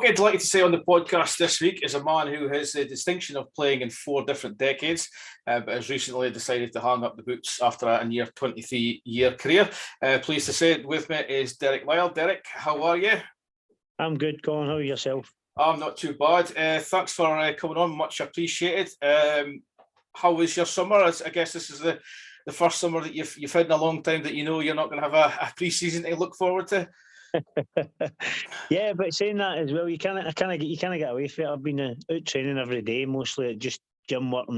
Okay, delighted to say on the podcast this week is a man who has the distinction of playing in 4 different decades, but has recently decided to hang up the boots after a near 23-year career. Pleased to say with me is Derek Lyle. Derek, how are you? I'm good, Colin. How are yourself? I'm not too bad. Thanks for coming on. Much appreciated. How was your summer? I guess this is the first summer that you've had in a long time that you know you're not going to have a pre-season to look forward to. Yeah, but saying that as well, you can't get away from it. I've been out training every day, mostly just gym work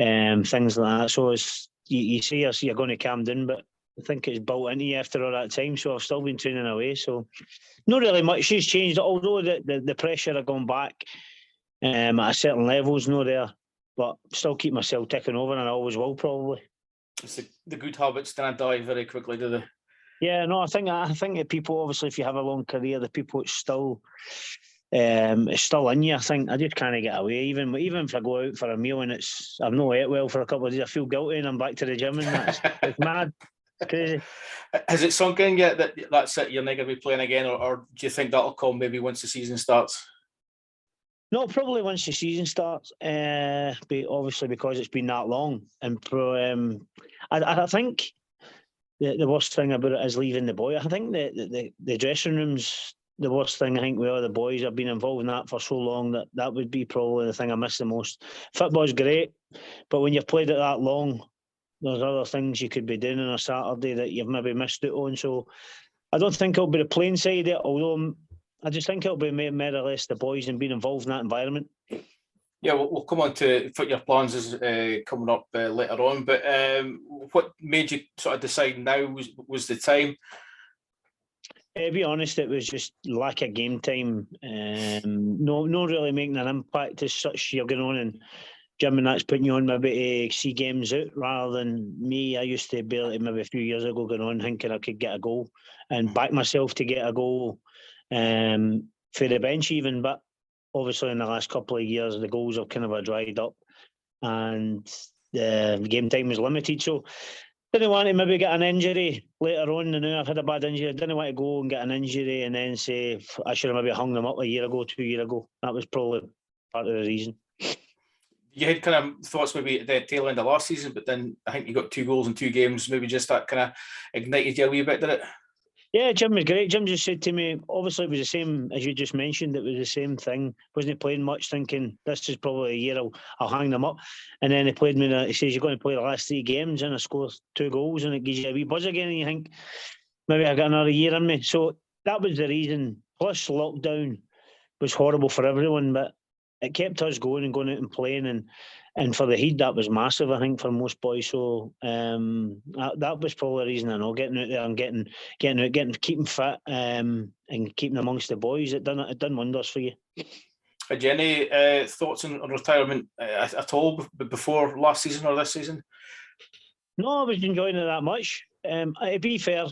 and things like that. So it's you say you're going to calm down, but I think it's built into you after all that time. So I've still been training away. So not really much has changed, although the pressure of going back at a certain level is not there. But still keep myself ticking over, and I always will probably. It's the good habits don't die very quickly, do they? Yeah, no, I think that people, obviously, if you have a long career, the people it's still in you. I think I just can't get away. Even if I go out for a meal and I've not ate well for a couple of days, I feel guilty and I'm back to the gym, and it's mad. It's crazy. Has it sunk in yet that's it? You're not going to be playing again, or do you think that'll come maybe once the season starts? No, probably once the season starts. But obviously because it's been that long, and I think. The worst thing about it is leaving the boy. I think the dressing room's the worst thing. I think with all the boys have been involved in that for so long that would be probably the thing I miss the most. Football's great, but when you've played it that long, there's other things you could be doing on a Saturday that you've maybe missed out on. So I don't think it'll be the playing side of it, although I just think it'll be more or less the boys and being involved in that environment. Yeah, we'll come on to what your plans is coming up later on. But what made you sort of decide now was the time? To be honest, it was just lack of game time. No really making an impact as such. You're going on and gym and that's putting you on maybe to see games out rather than me. I used to be able to maybe a few years ago going on thinking I could get a goal and back myself to get a goal for the bench even, but obviously in the last couple of years the goals have kind of dried up and the game time was limited, so didn't want to maybe get an injury later on. And now I've had a bad injury. I didn't want to go and get an injury and then say I should have maybe hung them up a year ago, 2 years ago. That was probably part of the reason. You had kind of thoughts maybe at the tail end of last season, but then I think you got 2 goals in 2 games. Maybe just that kind of ignited you a wee bit, did it? Yeah, Jim was great. Jim just said to me, obviously it was the same as you just mentioned, it was the same thing. Wasn't playing much, thinking this is probably a year I'll hang them up. And then he played me, he says, you're going to play the last 3 games and I score 2 goals and it gives you a wee buzz again and you think, maybe I got another year in me. So that was the reason. Plus lockdown was horrible for everyone, but it kept us going and going out and playing, and for the heat that was massive, I think, for most boys. So that was probably the reason. I know, getting out there and keeping fit and keeping amongst the boys, it done wonders for you. Had you any thoughts on retirement at all before last season or this season? No, I was enjoying it that much. To be fair,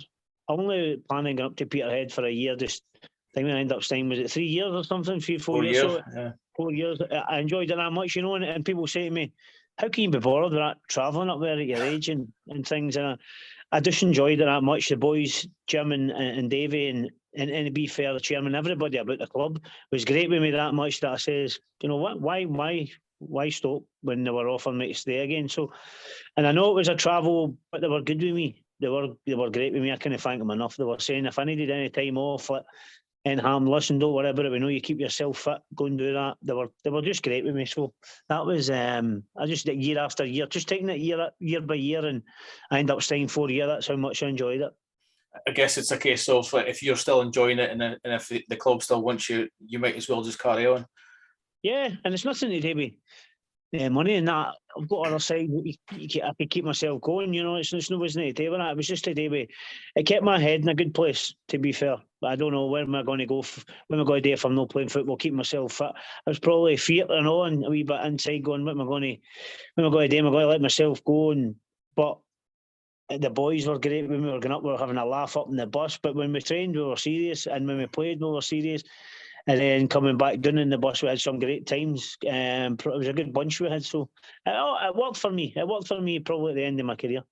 I'm only planning going up to Peterhead for a year. Just I think we end up staying, was it 3 years or something? 4 years. So, yeah. 4 years. I enjoyed it that much, you know, and people say to me, how can you be bothered with that travelling up there at your age and things? And I just enjoyed it that much. The boys, Jim and Davey, and to be fair, the chairman, everybody about the club was great with me that much that I says, you know what, why stop when they were offering me to stay again? So, and I know it was a travel, but they were good with me. They were great with me. I couldn't thank them enough. They were saying if I needed any time off, in Ham, listen, don't worry about it. We know you keep yourself fit. Go and do that. They were just great with me. So that was I just did year after year, just taking it year by year, and I ended up staying 4 years. That's how much I enjoyed it. I guess it's a case of if you're still enjoying it, and if the club still wants you, you might as well just carry on. Yeah, and it's nothing to do with money and that. I've got other side. I could keep myself going, you know. It's no wasn't to do with that. It was just to do with it kept my head in a good place, to be fair. But I don't know where am I going to go. What am I going to do if I'm not playing football? Keep myself fit. I was probably fear and all, and a wee bit inside going, what am I going to do? Am I going to let myself go? But the boys were great when we were going up. We were having a laugh up in the bus. But when we trained, we were serious, and when we played, we were serious. And then coming back down in the bus, we had some great times. It was a good bunch we had. So it worked for me. It worked for me probably at the end of my career.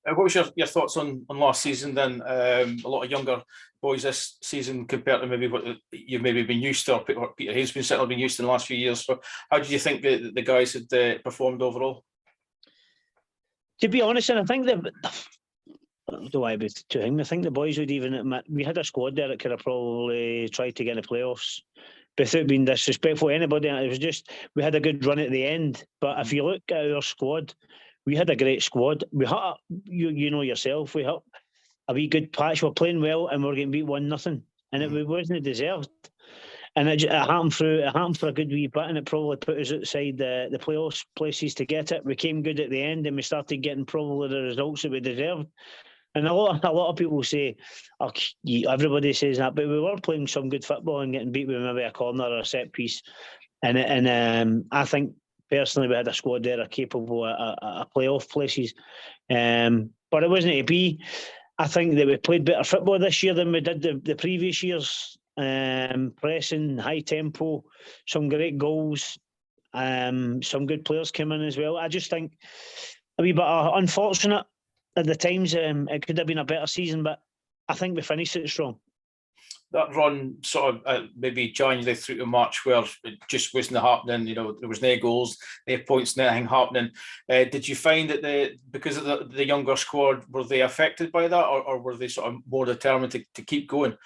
What was your thoughts on last season then? A lot of younger boys this season compared to maybe what you've maybe been used to, or Peterhead's been certainly been used to in the last few years. So how do you think the guys had performed overall? To be honest, and I think that I don't know why I think the boys would even admit we had a squad there that could have probably tried to get in the playoffs without being disrespectful to anybody. It was just we had a good run at the end. But if you look at our squad, we had a great squad. We had you know yourself. We had a wee good patch. We're playing well, and we're getting beat 1-0, and it wasn't deserved. And it happened for a good wee bit, and it probably put us outside the playoffs places to get it. We came good at the end, and we started getting probably the results that we deserved. And a lot of people say, oh, everybody says that, but we were playing some good football and getting beat with maybe a corner or a set piece. And I think personally we had a squad there capable of playoff places. But it wasn't to be. I think that we played better football this year than we did the previous years. Pressing, high tempo, some great goals, some good players came in as well. I just think a wee bit unfortunate at the times. It could have been a better season, but I think we finished it strong. That run sort of maybe January through to March where it just wasn't happening, there was no goals, no points, nothing happening. Did you find that because of the younger squad, were they affected by that, or were they sort of more determined to keep going?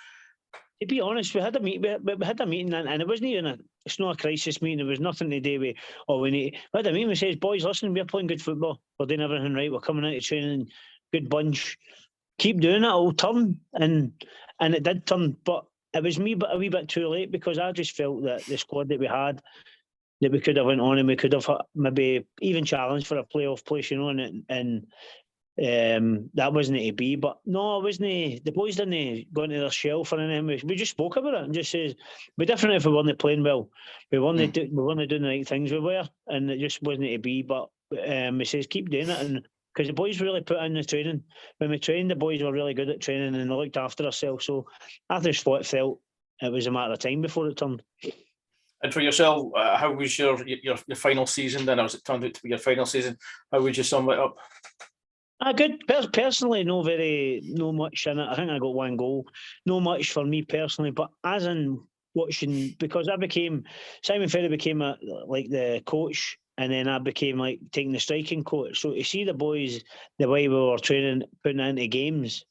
To be honest, we had a meeting, and it wasn't even it's not a crisis meeting. There was nothing to do with, we had a meeting. We says, boys, listen, we're playing good football. We're doing everything right. We're coming out of training, good bunch. Keep doing it. It'll turn, and it did turn. But it was a wee bit too late, because I just felt that the squad that we had, that we could have went on and we could have maybe even challenged for a playoff place, and that wasn't to be. But no, it wasn't. The boys didn't go into their shell for anything. We just spoke about it and just says we're different if we weren't playing well. We weren't doing the right things. We were, and it just wasn't to be. But we says keep doing it, and because the boys really put in the training. When we trained, the boys were really good at training and they looked after ourselves. So I just felt it was a matter of time before it turned. And for yourself, how was your final season then? As it turned out to be your final season, how would you sum it up? Good. Personally, no much in it. I think I got one goal. No much for me personally, but as in watching, because Simon Ferry became like the coach, and then I became like taking the striking coach. So to see the boys, the way we were training, putting into games,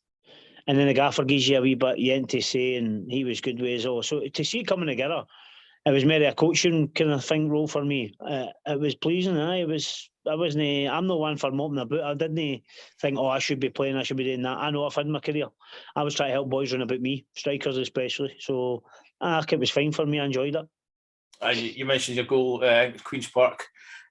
and then the gaffer gives you a wee bit yen to say, and he was good with us all. So to see it coming together, it was maybe a coaching kind of thing role for me. It was pleasing. I'm not one for mopping about. I didn't think, I should be playing, I should be doing that. I know I've had my career. I was trying to help boys run about me, strikers especially. So it was fine for me. I enjoyed it. And you mentioned your goal at Queen's Park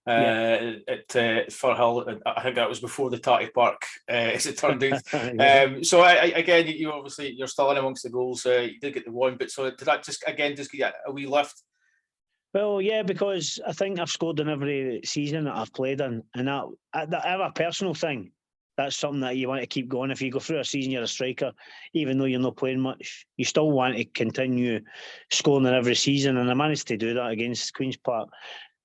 at Firhill. I think that was before the Tatty Park, as it turned out. Yeah. So again, you're still in amongst the goals. You did get the one, but so did that just get you a wee lift? Well, yeah, because I think I've scored in every season that I've played in, and I have a personal thing. That's something that you want to keep going. If you go through a season, you're a striker, even though you're not playing much, you still want to continue scoring in every season. And I managed to do that against Queen's Park.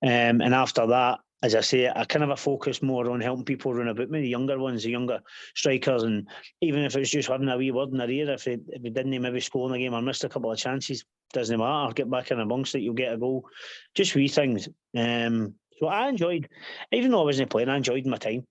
And after that, as I say, I kind of a focus more on helping people run about me, the younger ones, the younger strikers. And even if it's just having a wee word in their ear, if they didn't maybe score in a game or missed a couple of chances, doesn't matter. Get back in amongst it, you'll get a goal. Just wee things. So I enjoyed, even though I wasn't playing, I enjoyed my time.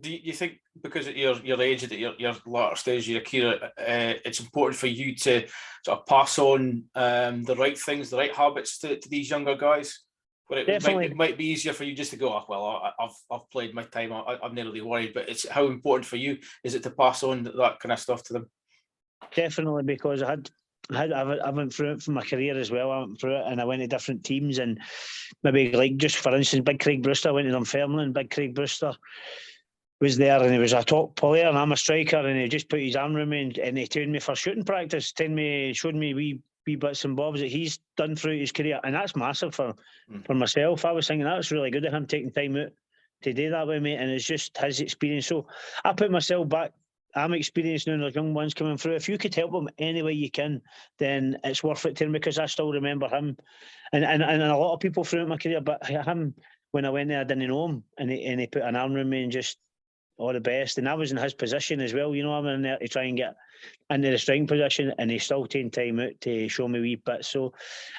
Do you think because at your age, at your latter stage of your career, it's important for you to sort of pass on the right things, the right habits to these younger guys? But it might be easier for you just to go, I've played my time, I'm not really worried. But it's how important for you is it to pass on that kind of stuff to them? Definitely, because I went through it for my career as well. I went through it and I went to different teams, and maybe like just for instance, Big Craig Brewster, I went to Dunfermline. Big Craig Brewster was there and he was a top player and I'm a striker, and he just put his arm around me and he trained me for shooting practice, showed me wee bits and bobs that he's done throughout his career, and that's massive for myself. I was thinking that's really good of him taking time out to do that with me, and it's just his experience. So I put myself back. I'm experienced now, there's young ones coming through. If you could help them any way you can, then it's worth it to him, because I still remember him and a lot of people throughout my career, but him, when I went there, I didn't know him, and he put an arm around me and just all the best. And I was in his position as well, I'm in there to try and get into the striking position, and he's still taking time out to show me wee bits. So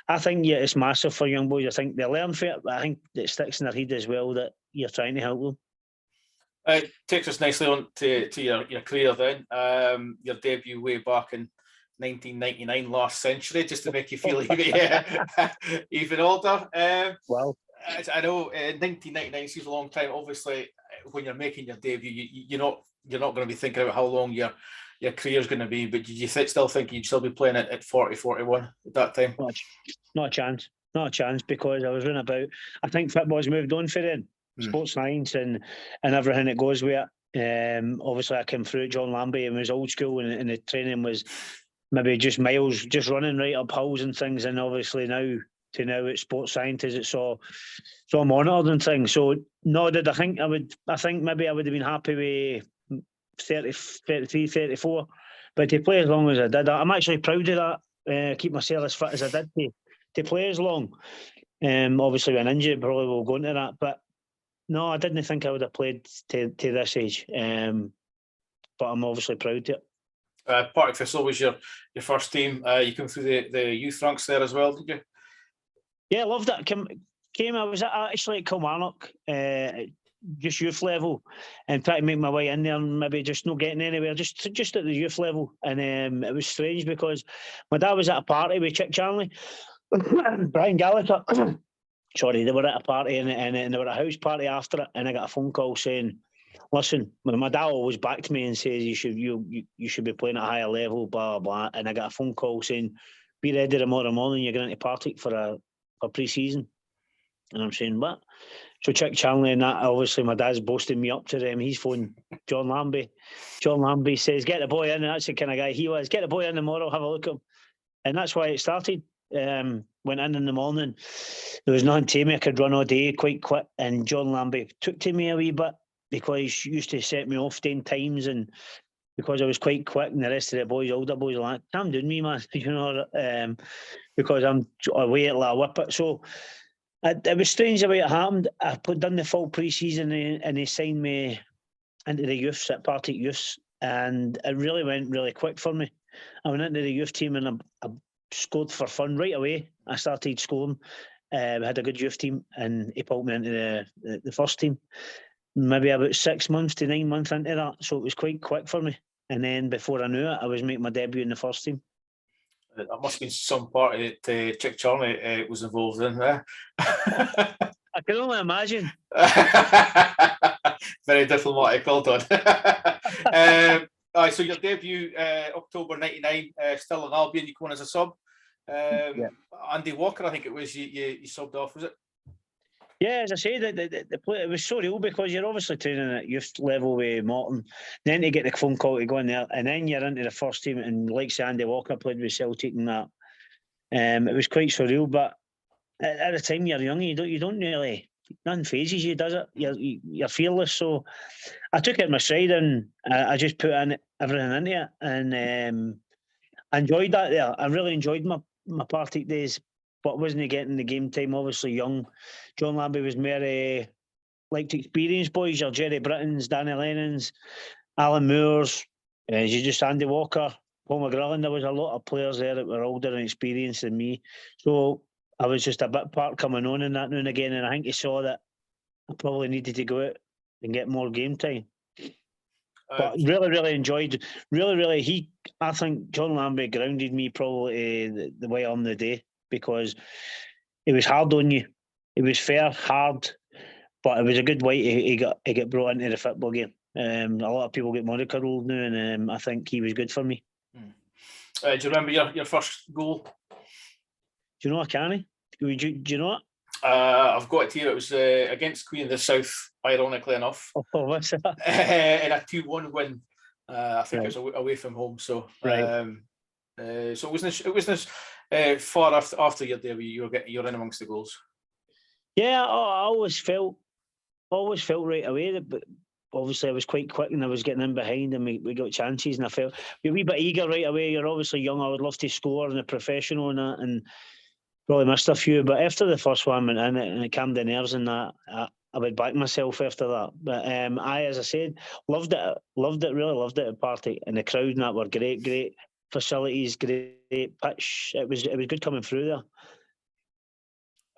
I think, yeah, it's massive for young boys. I think they learn from it, but I think it sticks in their head as well that you're trying to help them. Takes us nicely on to your career then. Your debut way back in 1999, last century, just to make you feel even older. Wow. I know 1999 seems a long time. Obviously, when you're making your debut, you're not going to be thinking about how long your career's going to be, but you still think you'd still be playing at 40, 41 at that time? Not a chance. Not a chance, because I was running about. I think football's moved on for then. Sports science and everything that goes with it. Obviously, I came through at John Lambie and was old school, and the training was maybe just miles, just running right up hills and things. And obviously now it's sports scientists, it's all monitored and things. So no, I think maybe I would have been happy with 30, 33, 34. But to play as long as I did, I'm actually proud of that. Keep myself as fit as I did to play as long. Obviously, with an injury, probably we'll go into that. But no, I didn't think I would have played to this age. But I'm obviously proud of it. Partick Thistle was your first team. You came through the youth ranks there as well, did you? Yeah, loved it. I was actually at Kilmarnock, just youth level, and tried to make my way in there, and maybe just not getting anywhere, just at the youth level. And it was strange because my dad was at a party with Chick Charnley, Brian Gallagher. Sorry, they were at a party and they were at a house party after it, and I got a phone call saying, "Listen, my dad always backed me and says you should be playing at a higher level, blah blah." And I got a phone call saying, "Be ready tomorrow morning. You're going to Partick for pre-season." And I'm saying, "What?" So Chick Charnley and that, obviously my dad's boasting me up to them. He's phoned John Lambie. John Lambie says, "Get the boy in." And that's the kind of guy he was. "Get the boy in tomorrow. Have a look at him." And that's why it started. Went in the morning. There was nothing to me. I could run all day quite quick. And John Lambie took to me a wee bit because he used to set me off 10 times, and because I was quite quick, and the rest of the older boys, were like, "Calm down, me man," because I'm away at a whippet. So it was strange the way it happened. I done the full pre-season, and they signed me into the youths at Partick Youths, and it really went really quick for me. I went into the youth team and I scored for fun right away. I started scoring. We had a good youth team, and he pulled me into the first team. Maybe about 6 months to 9 months into that, so it was quite quick for me. And then before I knew it, I was making my debut in the first team. That must have been some part that Chick Charnley was involved in there. I can only imagine. Very diplomatic, well done. So your debut, October 99, still in Albion, you come on as a sub. Andy Walker, I think it was, you subbed off, was it? Yeah, as I say, the play, it was so real because you're obviously training at youth level with Morton, then to get the phone call to go in there, and then you're into the first team, and like Andy Walker played with Celtic and that. It was quite surreal, but at the time you're young, you don't really, nothing phases you, does it? You're fearless. So I took it in my stride, and I just put in everything into it, and I enjoyed that there. I really enjoyed my Partick days, but wasn't getting the game time. Obviously young. John Lambie was more like experienced boys, your Jerry Brittons, Danny Lennons, Alan Moores, you just Andy Walker, Paul McGrillen. There was a lot of players there that were older and experienced than me. So I was just a bit part coming on in that now and again, and I think he saw that I probably needed to go out and get more game time. But really enjoyed. I think John Lambie grounded me probably the way on the day, because it was hard on you. It was fair, hard, but it was a good way he got brought into the football game. A lot of people get mollycoddled now, and I think he was good for me. Do you remember your first goal? Do you know, I can't? Do you know it? I've got it here. It was against Queen of the South, ironically enough. Oh, what's that? In a 2-1 win. I think it was away from home. So, right. So it wasn't far after your debut you're in amongst the goals. Yeah, I always felt right away that, but obviously I was quite quick and I was getting in behind, and we got chances, and I felt a wee bit eager right away. You're obviously young. I would love to score and a professional and that, and probably missed a few. But after the first one went in and it calmed the nerves and that, I would back myself after that. But as I said, loved it, really loved it at Partick, and the crowd and that were great facilities, great pitch. It was good coming through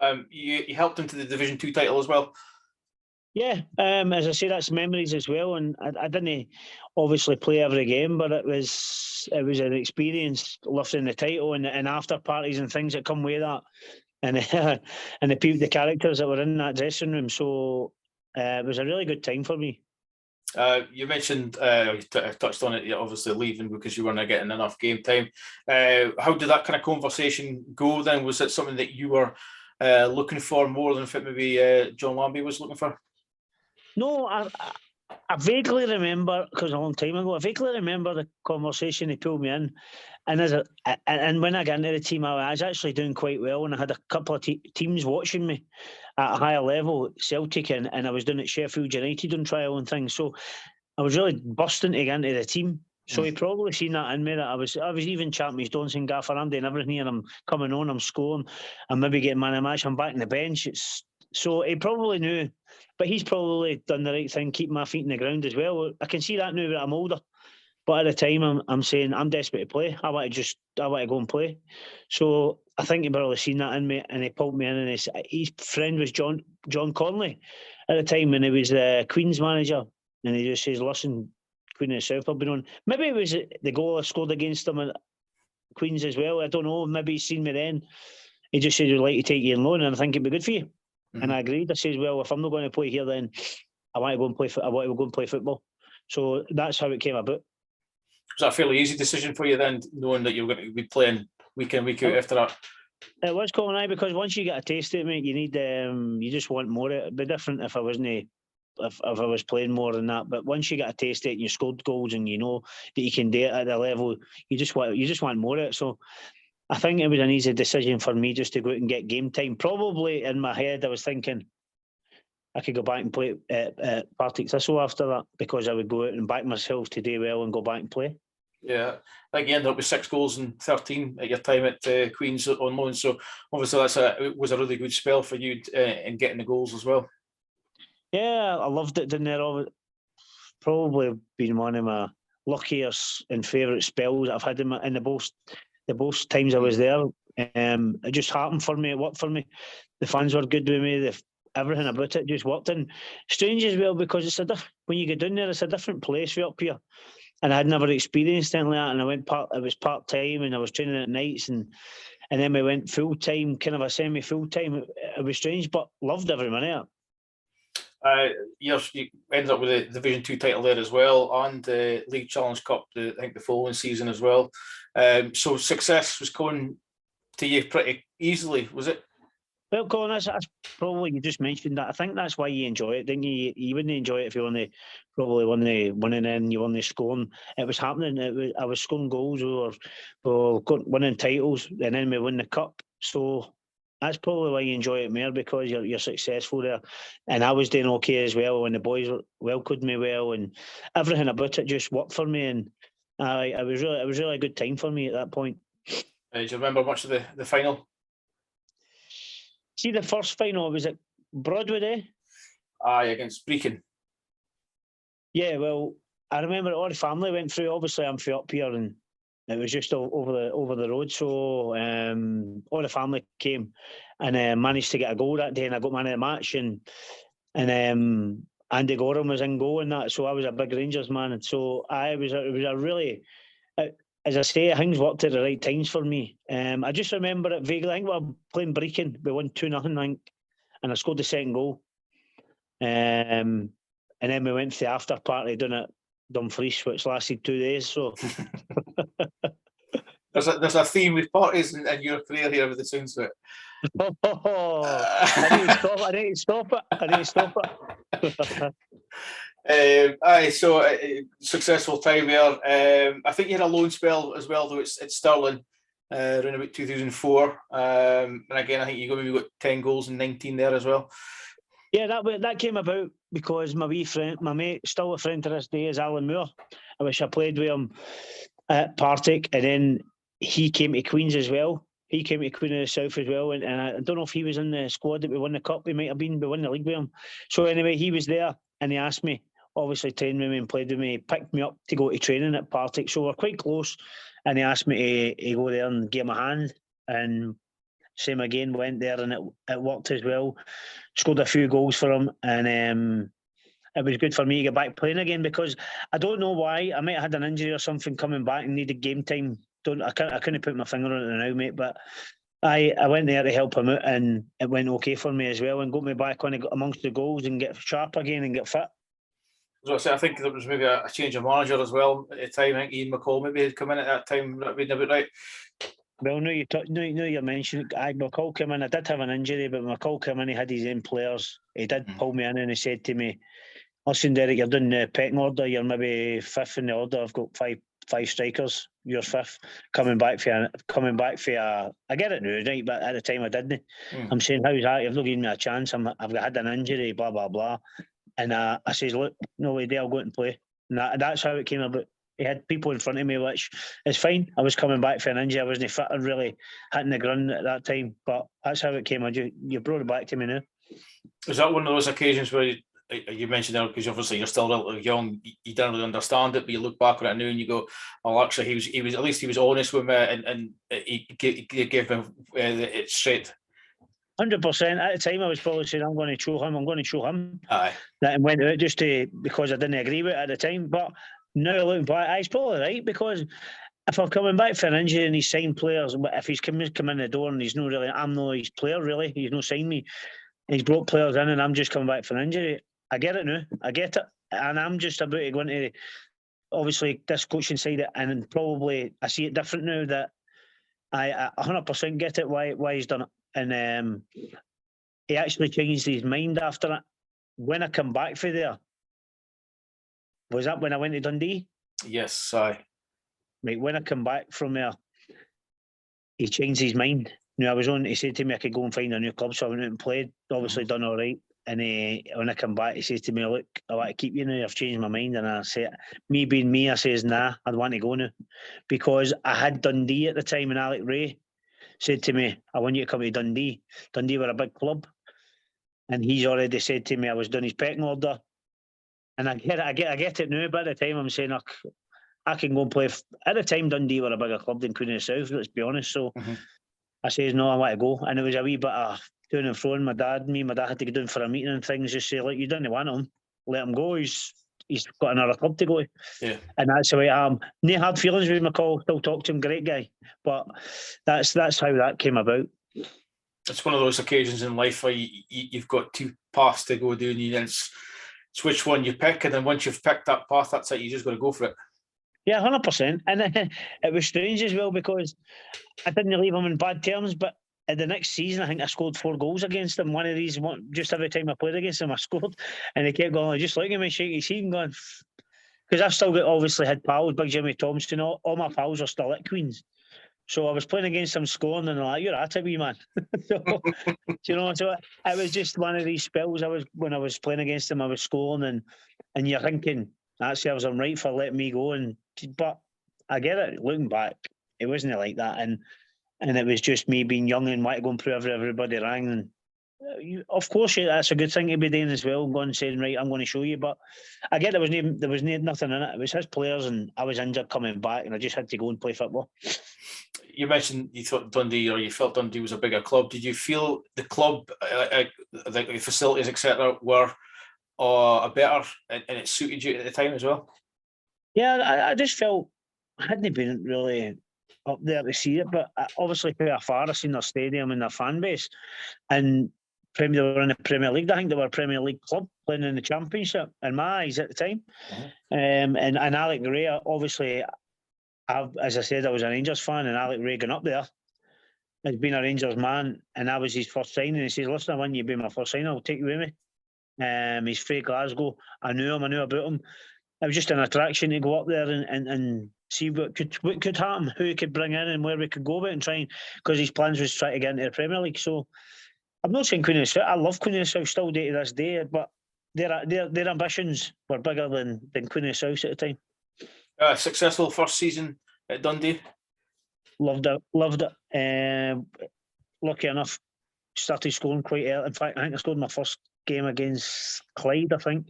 there. You helped him to the Division 2 title as well. Yeah, as I say, that's memories as well, and I didn't obviously play every game, but it was an experience lifting the title and after parties and things that come with that, and and the characters that were in that dressing room. So it was a really good time for me. You mentioned, you touched on it, you're obviously leaving because you weren't getting enough game time. How did that kind of conversation go then? Was it something that you were looking for more than if it maybe John Lambie was looking for? No, I vaguely remember, because a long time ago, I vaguely remember the conversation he pulled me in. And when I got into the team, I was actually doing quite well, and I had a couple of teams watching me at a higher level, Celtic, and I was doing at Sheffield United on trial and things. So I was really bursting to get into the team. So he probably seen that in me, that I was even chatting with his dancing gaffer, I'm doing everything here, I'm coming on, I'm scoring, I'm maybe getting man of the match, I'm back in the bench. So he probably knew, but he's probably done the right thing, keep my feet in the ground as well. I can see that now that I'm older. But at the time, I'm saying I'm desperate to play. I want to go and play. So I think he probably seen that in me, and he pulled me in. And his friend was John Conley at the time, when he was the Queen's manager. And he just says, "Listen, Queen of the South have been on." Maybe it was the goal I scored against them at Queen's as well. I don't know. Maybe he's seen me then. He just said, "We'd like to take you on loan, and I think it'd be good for you." And I agreed. I says, "Well, if I'm not going to play here, then I want to go and play. I want to go and play football." So that's how it came about. Was that a fairly easy decision for you then, knowing that you were going to be playing week in, week out after that? It was, Colin, because once you get a taste of it, mate, you need you just want more. It'd be different if I wasn't, if I was playing more than that. But once you get a taste of it and you scored goals and you know that you can do it at the level, you just want more of it. So I think it was an easy decision for me just to go out and get game time. Probably in my head, I was thinking I could go back and play at Partick Thistle after that, because I would go out and back myself to do well and go back and play. Yeah, I think you ended up with 6 goals and 13 at your time at Queen's on loan. So obviously it was a really good spell for you in getting the goals as well. Yeah, I loved it down there. Probably been one of my luckiest and favourite spells I've had in the both times I was there. It just happened for me. It worked for me. The fans were good with me. Everything about it just worked. And strange as well, because when you get down there, it's a different place for up here. And I had never experienced anything like that. And it was part-time, and I was training at nights, and then we went full-time, kind of a semi-full-time. It was strange, but loved every minute. You ended up with a Division 2 title there as well, and the League Challenge Cup, I think the following season as well. So success was coming to you pretty easily, was it? Well, Colin, that's probably, you just mentioned that. I think that's why you enjoy it, didn't you? You wouldn't enjoy it if you only probably won the winning and you only scoring. It was happening. I was scoring goals, we were winning titles, and then we win the cup. So that's probably why you enjoy it more, because you're successful there. And I was doing okay as well, when the boys welcomed me well, and everything about it just worked for me. And it was really a good time for me at that point. Do you remember much of the final? See, the first final, was at Broadwood, eh? Aye, against Brecon. Yeah, well, I remember all the family went through. Obviously, I'm from up here, and it was just over the road. So all the family came, and managed to get a goal that day, and I got man of the match, and Andy Gorham was in goal and that. So I was a big Rangers man, and so it was a really. As I say, things worked at the right times for me. I just remember it vaguely. I think we were playing Brecon. We won 2-0, I think, and I scored the second goal. And then we went to the after party down at Dumfries, which lasted 2 days. So there's a theme with parties in your career here, with the sounds of it. I need to stop it. So successful time there. I think you had a loan spell as well, though. It's Stirling around about 2004. And again, I think you maybe got 10 goals and 19 there as well. Yeah, that came about because my wee friend, my mate, still a friend to this day, is Alan Moore. I wish I played with him at Partick, and then he came to Queen's as well. he came to Queen of the South as well, and I don't know if he was in the squad that we won the cup. He might have been. We won the league with him. So anyway, he was there, and he asked me, obviously trained with me and played with me, picked me up to go to training at Partick. So we're quite close, and he asked me to go there and give him a hand. And same again, went there and it worked as well. Scored a few goals for him, and it was good for me to get back playing again, because I don't know why. I might have had an injury or something coming back and needed game time. I couldn't put my finger on it now, mate. But I went there to help him out, and it went okay for me as well, and got me back on amongst the goals and get sharp again and get fit. I think there was maybe a change of manager as well at the time. I think Ian McCall maybe had come in at that time. That would be about right. Well, no, you mentioned McCall came in. I did have an injury, but McCall came in. He had his own players. He did pull me in, and he said to me, "Listen, Derek, you're doing the pecking order. You're maybe fifth in the order. I've got five strikers. You're fifth. Coming back for I get it now, right? But at the time I didn't. I'm saying, how's that? You've not given me a chance. I've had an injury. Blah blah blah." And I says, "Look, no way, I'll go out and play." And that's how it came about. He had people in front of me, which is fine. I was coming back for an injury. I wasn't fit and really hitting the ground at that time. But that's how it came. You brought it back to me now. Is that one of those occasions where you mentioned there, because obviously you're still relatively young, you don't really understand it, but you look back on it now and you go, "Oh, actually, he was at least he was honest with me, and he gave me it straight." 100%. At the time, I was probably saying, I'm going to show him. Aye. That went out just because I didn't agree with it at the time. But now looking back, he's probably right, because if I'm coming back for an injury and he's signed players, but if he's come in the door and he's not really, I'm not his player really, he's not signed me, he's brought players in and I'm just coming back for an injury. I get it now. I get it. And I'm just about to go into, obviously, this coaching side, and probably I see it different now, that I 100% get it why he's done it. And he actually changed his mind after it. When I come back for there, was that when I went to Dundee? Yes, aye. Right, when I come back from there, he changed his mind. Now, he said to me I could go and find a new club, so I went out and played, obviously done all right. And when I come back, he says to me, "Look, I want to keep you now, I've changed my mind." And I say, me being me, I says, "Nah, I'd want to go now." Because I had Dundee at the time, and Alec Ray said to me, "I want you to come to Dundee." Dundee were a big club. And he's already said to me I was doing his pecking order. And I get it now, but at the time I'm saying, I can go and play. At the time, Dundee were a bigger club than Queen of the South, let's be honest. So I says, "No, I want to go." And it was a wee bit of to and fro. And my dad had to go down for a meeting and things, just say, "Look, you don't want him, let him go. He's got another club to go to." Yeah. And that's the way I am. No hard feelings with McCall, still talk to him, great guy. But that's how that came about. It's one of those occasions in life where you've got two paths to go down, and it's which one you pick, and then once you've picked that path, that's it. You just got to go for it. Yeah, 100%. And it was strange as well, because I didn't leave him in bad terms, but at the next season, I think I scored 4 goals against him. One of these, just every time I played against him, I scored. And he kept going, just looking at me, shaking his head and going, because I've still obviously had pals, Big Jimmy Thompson, all my pals are still at Queen's. So I was playing against him scoring, and they're like, "You're at it, wee man." So it was just one of these spells. When I was playing against him, I was scoring, and you're thinking, that serves him right for letting me go. But I get it. Looking back, it wasn't like that, and it was just me being young and wanting to go and prove everybody wrong. And of course, that's a good thing to be doing as well, going and saying, "Right, I'm going to show you." But I get there was nothing in it. It was his players, and I was injured coming back, and I just had to go and play football. You mentioned you thought Dundee, or you felt Dundee was a bigger club. Did you feel the club, the facilities, etc., were better, and it suited you at the time as well? Yeah, I just felt I hadn't been really up there to see it, but obviously from afar, I seen their stadium and their fan base, and they were in the Premier League. I think they were a Premier League club playing in the Championship in my eyes at the time. And Alec Ray, obviously, as I said, I was a Rangers fan, and Alec Ray going up there has been a Rangers man, and that was his first signing. He says, "Listen, I want you to be my first signing. I'll take you with me." He's from Glasgow. I knew about him. It was just an attraction to go up there and see what could happen, who he could bring in, and where we could go with it, and try, because his plans was to try to get into the Premier League. So I'm not saying Queen of the South. I love Queen of the South still day to this day, but their ambitions were bigger than Queen of the South at the time. Successful first season at Dundee? Loved it. Loved it. Lucky enough, started scoring quite early. In fact, I think I scored my first game against Clyde, I think.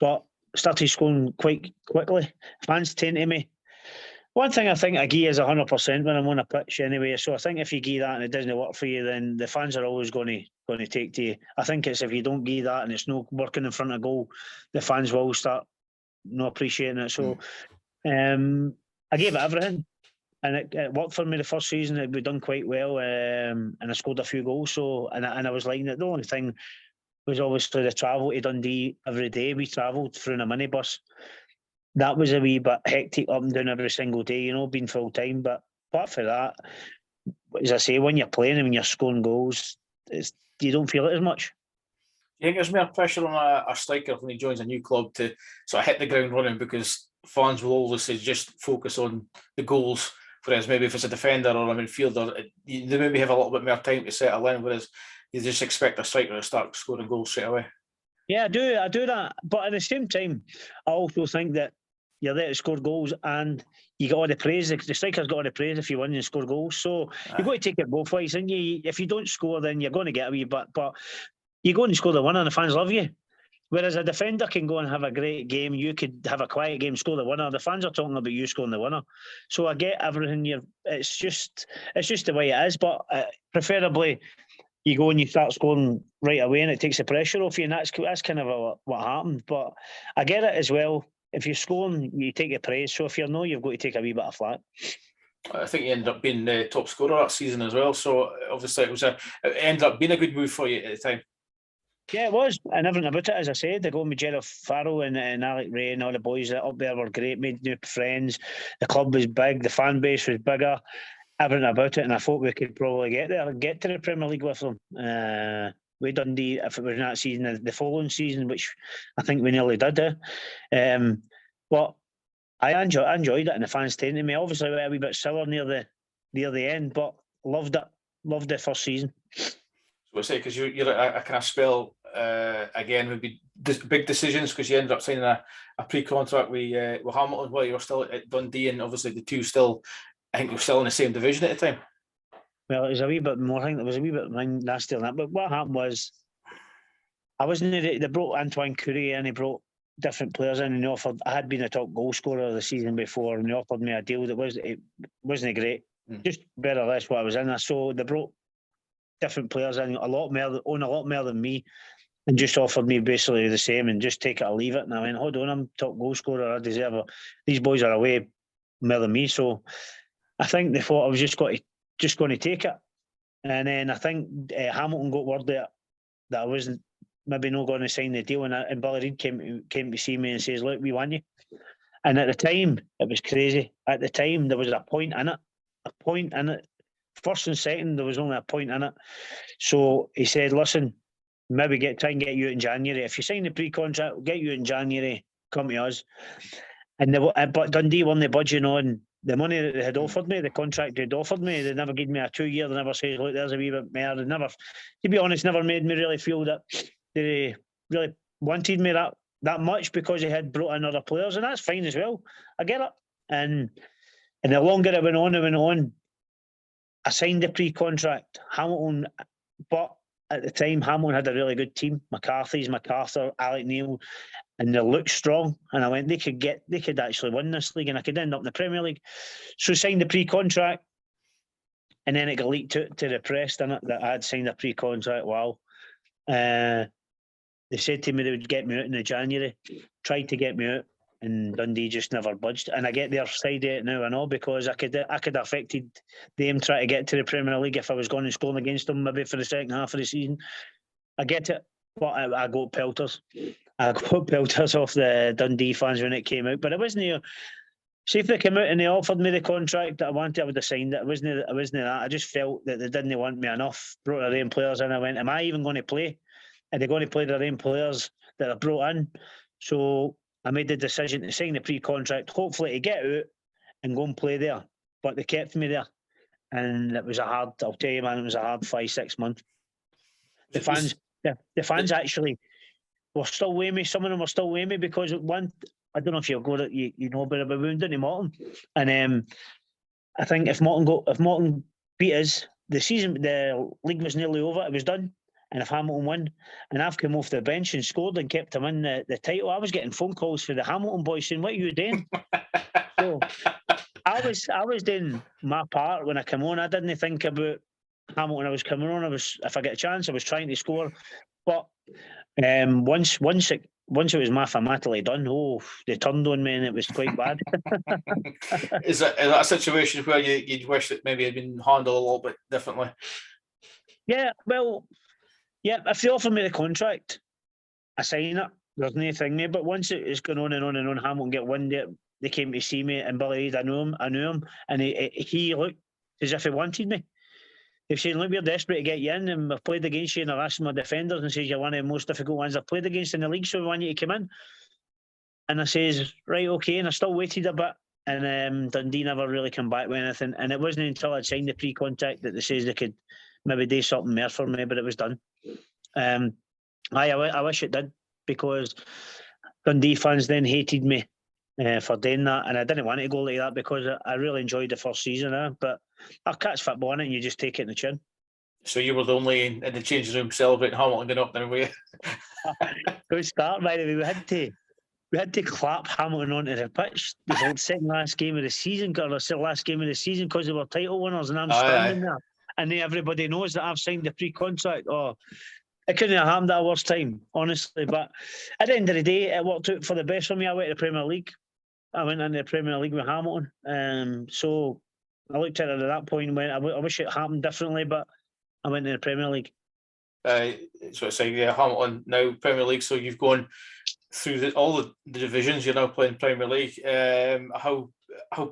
But started scoring quite quickly. Fans tainted me. One thing I think I give is 100% when I'm on a pitch anyway. So I think if you give that and it doesn't work for you, then the fans are always going to take to you. I think it's if you don't give that and it's not working in front of goal, the fans will start not appreciating it. So I gave it everything. And it worked for me the first season. We'd done quite well, and I scored a few goals. So and I was liking it. The only thing was obviously the travel to Dundee every day. We travelled through in a minibus. That was a wee bit hectic up and down every single day, being full time. But apart from that, as I say, when you're playing and when you're scoring goals, you don't feel it as much. Do you think there's more pressure on a striker when he joins a new club to sort of hit the ground running, because fans will always say just focus on the goals, whereas maybe if it's a defender or a midfielder, they maybe have a little bit more time to settle in, whereas you just expect a striker to start scoring goals straight away? Yeah, I do that. But at the same time, I also think that you're there to score goals and you get all the praise. The striker's got all the praise if you win and score goals. So you've got to take it both ways. And if you don't score, then you're going to get a wee bit. But you go and score the winner and the fans love you. Whereas a defender can go and have a great game. You could have a quiet game, score the winner. The fans are talking about you scoring the winner. So I get everything. It's just the way it is. But preferably, you go and you start scoring right away and it takes the pressure off you, and that's kind of what happened. But I get it as well. If you're scoring, you take the praise. So if you're not, you've got to take a wee bit of flack. I think you ended up being the top scorer that season as well. So obviously it ended up being a good move for you at the time. Yeah, it was. And everything about it, as I said, they got me Gerald Farrell and Alec Ray and all the boys up there were great, made new friends. The club was big, the fan base was bigger, everything about it. And I thought we could probably get to the Premier League with them. We Dundee, if it was in that season, the following season, which I think we nearly did. But I enjoyed it, and the fans tainted me. Obviously, we were a wee bit sour near the end, but loved it. Loved the first season. So I say, because you're a kind of spell again would be big decisions, because you ended up signing a pre-contract with Hamilton while you were still at Dundee, and obviously the two still, I think, were still in the same division at the time. Well, it was a wee bit more. I think there was a wee bit nasty on that. But what happened was, I wasn't. They brought Antoine Courier and he brought different players in, and they offered. I had been a top goal scorer the season before, and they offered me a deal that wasn't great. Just better or less what I was in. So they brought different players in, a lot more than me, and just offered me basically the same, and just take it or leave it. And I went, hold on, I'm top goal scorer. I deserve it. These boys are away more than me, so I think they thought I was just going to take it. And then I think Hamilton got word that I wasn't maybe not going to sign the deal, and Billy Reid came to see me and says, look, we want you. And at the time, it was crazy. At the time, there was a point in it. First and second, there was only a point in it. So he said, listen, maybe try and get you out in January. If you sign the pre-contract, we'll get you out in January, come to us. But Dundee weren't budging on the money that they had offered me, the contract they'd offered me. They never gave me a 2 year. They never said, look, there's a wee bit more. They never, to be honest, never made me really feel that they really wanted me that much, because they had brought in other players, and that's fine as well. I get it. And the longer it went on, I signed the pre-contract. Hamilton, but at the time, Hamilton had a really good team. MacArthur, Alec Neil, and they looked strong. And I went, they could actually win this league, and I could end up in the Premier League. So signed the pre-contract, and then it got leaked to the press, didn't it, that I had signed a pre-contract. Wow. They said to me they would get me out in January. Tried to get me out, and Dundee just never budged. And I get their side of it now, I know, because I could have affected them trying to get to the Premier League if I was going and scoring against them maybe for the second half of the season. I get it, but I got pelters. I got pelters off the Dundee fans when it came out. But it wasn't. See, if they came out and they offered me the contract that I wanted, I would have signed it. It wasn't that. I just felt that they didn't want me enough. Brought their own players in. I went, am I even going to play? Are they going to play their own players that I brought in? So I made the decision to sign the pre-contract, hopefully to get out and go and play there. But they kept me there. And it was I'll tell you, man, it was a hard 5-6 months. The fans actually were still with me. Some of them were still with me because I don't know if you've got it, you know, but we went down to Morton. And I think if Morton beat us, the league was nearly over. It was done. And if Hamilton won, and I've come off the bench and scored and kept him in the title, I was getting phone calls for the Hamilton boys saying, "What are you doing?" So I was doing my part when I came on. I didn't think about Hamilton. I was coming on. If I get a chance, I was trying to score. But once it was mathematically done, they turned on me and it was quite bad. Is that a situation where you'd wish that maybe had been handled a little bit differently? Yeah, well, yeah. If they offer me the contract, I sign it. There's nothing there. But once it's gone on and on and on, Hamilton get wind it. They came to see me, and Billy Reid, I knew him, and he looked as if he wanted me. They've said, "Look, we're desperate to get you in, and we've played against you, and I've asked my defenders, and says you're one of the most difficult ones I've played against in the league, so we want you to come in." And I says, "Right, okay," and I still waited a bit, and Dundee never really come back with anything, and it wasn't until I'd signed the pre-contract that they says they could maybe do something more for me, but it was done. I wish it did, because Dundee fans then hated me for doing that, and I didn't want it to go like that because I really enjoyed the first season, but I'll catch football in it and you just take it in the chin. So you were the only in the changing room celebrating Hamilton going up there, were you? Good start, by the way. We had to clap Hamilton onto the pitch the second last game of the season, or the last game of the season, because they were title winners, and I'm standing there, and everybody knows that I've signed the pre-contract. It couldn't have happened at a worse time, honestly. But at the end of the day, it worked out for the best for me. I went to the Premier League. I went into the Premier League with Hamilton. So I looked at it at that point and went, I wish it happened differently, but I went to the Premier League. So it's like, yeah, Hamilton now Premier League. So you've gone through all the divisions. You're now playing Premier League. How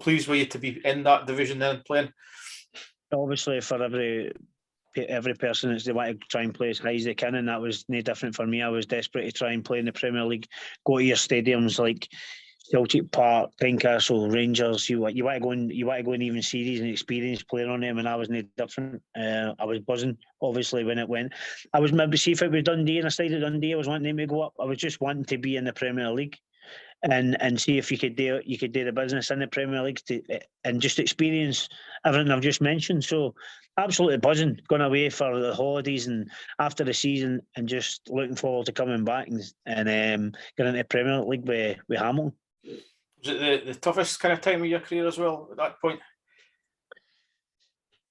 pleased were you to be in that division then playing? Obviously, for every person is they want to try and play as high as they can, and that was no different for me. I was desperate to try and play in the Premier League, go to your stadiums like Celtic Park, Tynecastle, Rangers. You want to go in even series and experience playing on them, and I was no different. I was buzzing, obviously, when it went. I was maybe see if it was Dundee and I stayed at Dundee, I was wanting them to go up. I was just wanting to be in the Premier League. And see if you could do the business in the Premier League and just experience everything I've just mentioned. So absolutely buzzing, going away for the holidays and after the season, and just looking forward to coming back and getting into the Premier League with Hamilton. Was it the toughest kind of time of your career as well at that point?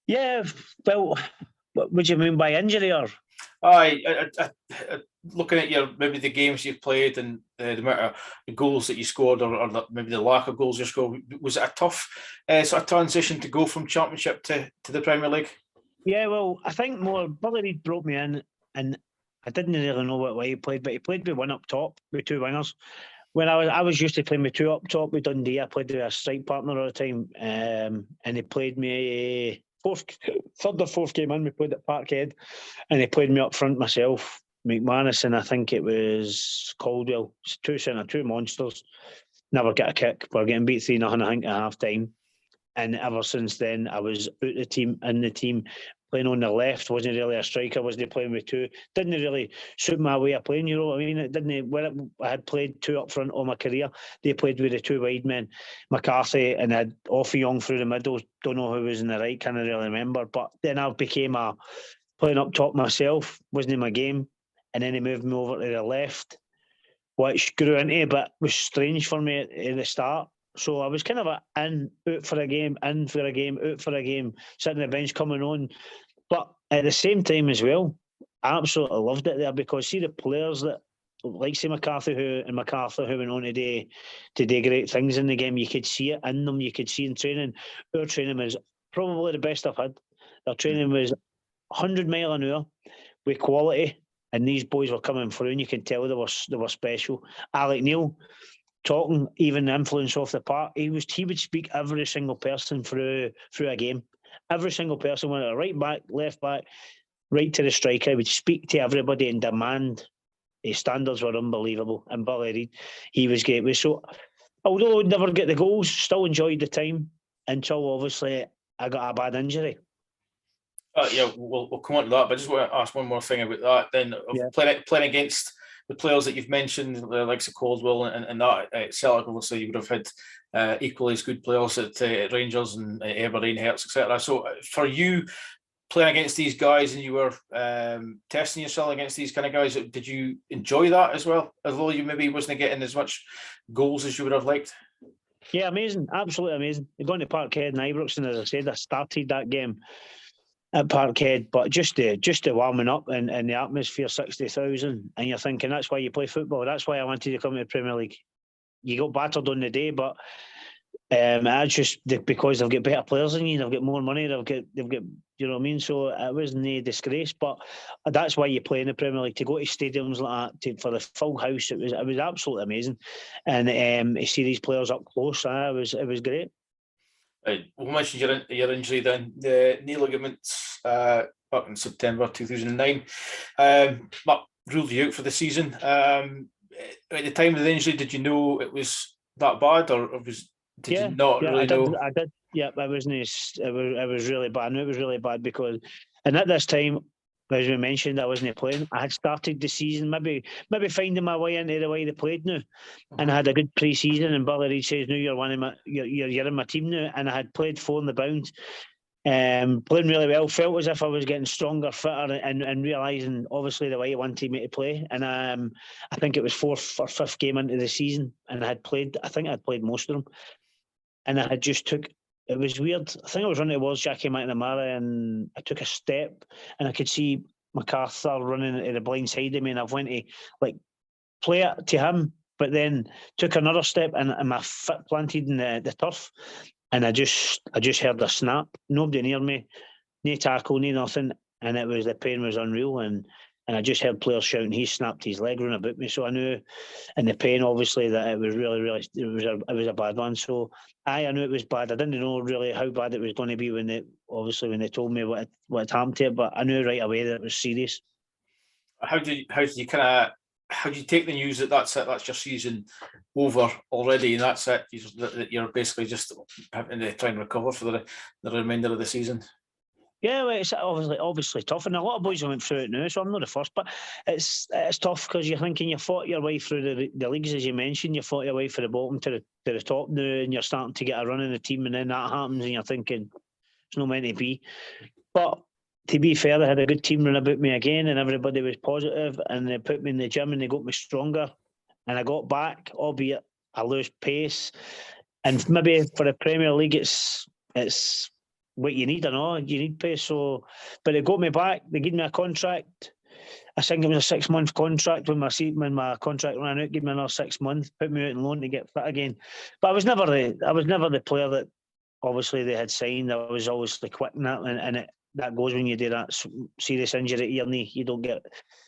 Yeah, well, what do you mean by injury? Or looking at maybe the games you played and the amount of goals that you scored, or maybe the lack of goals you scored, was it a tough sort of transition to go from Championship to the Premier League? Yeah, well, I think more Billy Reid brought me in, and I didn't really know what way he played, but he played with one up top with two wingers. When I was used to playing with two up top with Dundee, I played with a strike partner all the time, and he played me third or fourth game in. We played at Peterhead, and he played me up front myself, McManus, and I think it was Caldwell. Two monsters. Never get a kick. We're getting beat 3-0, I think, at half time. And ever since then, I was out the team, in the team, playing on the left. Wasn't really a striker. Wasn't playing with two. Didn't really suit my way of playing. You know what I mean? It didn't. When I had played two up front all my career, they played with the two wide men, McCarthy, and I had Young through the middle. Don't know who was in the right. Can't really remember. But then I became playing up top myself. Wasn't in my game, and then he moved me over to the left, which grew into, but was strange for me at the start. So I was kind of out for a game, out for a game, sitting on the bench, coming on. But at the same time as well, I absolutely loved it there, because see the players that, like say McCarthy who went on to do great things in the game, you could see it in them, you could see in training. Our training was probably the best I've had. Their training was 100 mile an hour with quality, and these boys were coming through, and you can tell they were special. Alec Neil, talking, even the influence off the park, he would speak every single person through a game. Every single person, went right back, left back, right to the striker, would speak to everybody and demand. His standards were unbelievable. And Billy Reid, he was great. So, although I never get the goals, still enjoyed the time until obviously I got a bad injury. Yeah, we'll come on to that, but I just want to ask one more thing about that. Then, Yeah. playing against the players that you've mentioned, the likes of Caldwell and that at Celtic, obviously you would have had equally as good players at Rangers and Aberdeen, Hearts, etc. So for you, playing against these guys and you were testing yourself against these kind of guys, did you enjoy that as well? Although you maybe wasn't getting as much goals as you would have liked? Yeah, amazing. Absolutely amazing. Going to Parkhead and Ibrox, and as I said, I started that game at Parkhead, but just the warming up and the atmosphere, 60,000, and you're thinking that's why you play football. That's why I wanted to come to the Premier League. You got battered on the day, but it's just because they've got better players than you, they've got more money, they've got, you know what I mean? So it wasn't a disgrace, but that's why you play in the Premier League, to go to stadiums like that, for the full house. It was absolutely amazing, and to see these players up close, it was great. Right. We mentioned your injury then, the knee ligaments back in September 2009. But ruled you out for the season. At the time of the injury, did you know it was that bad, or did you not really know? I did. Yeah, it was really bad. I knew it was really bad because, and at this time, as we mentioned, I wasn't playing. I had started the season, maybe finding my way into the way they played now, and I had a good pre-season. And Billy Reid says, "No, you're in my team now." And I had played 4 in the bounds, playing really well. Felt as if I was getting stronger, fitter, and realising obviously the way he wanted me to play. And I think it was 4th or 5th game into the season, and I think I had played most of them, and I had just took. It was weird. I think I was running towards Jackie McNamara, and I took a step, and I could see MacArthur running to the blind side of me, and I went to play it to him, but then took another step, and my foot planted in the turf, and I just heard a snap. Nobody near me, no tackle, no nothing, and the pain was unreal, and I just heard players shouting, "He snapped his leg round about me." So I knew, and the pain, obviously, that it was really, really, it was a bad one. So I knew it was bad. I didn't know really how bad it was going to be when they told me what had happened to it, but I knew right away that it was serious. How do you take the news that that's it, that's your season over already, and that's it, that you're basically just having to try and recover for the remainder of the season? Yeah, well, it's obviously tough, and a lot of boys have went through it now, so I'm not the first, but it's tough because you're thinking you fought your way through the leagues, as you mentioned, you fought your way from the bottom to the top now, and you're starting to get a run in the team, and then that happens, and you're thinking it's not meant to be. But to be fair, I had a good team run about me again, and everybody was positive, and they put me in the gym, and they got me stronger, and I got back, albeit I lose pace, and maybe for the Premier League, it's what you need, you need pace. So, but it got me back. They gave me a contract. I think it was a 6-month contract when my contract ran out. Gave me another 6 months, put me out on loan to get fit again. But I was never the player that obviously they had signed. I was always quick in that, and that goes when you do that serious injury to your knee. You don't get.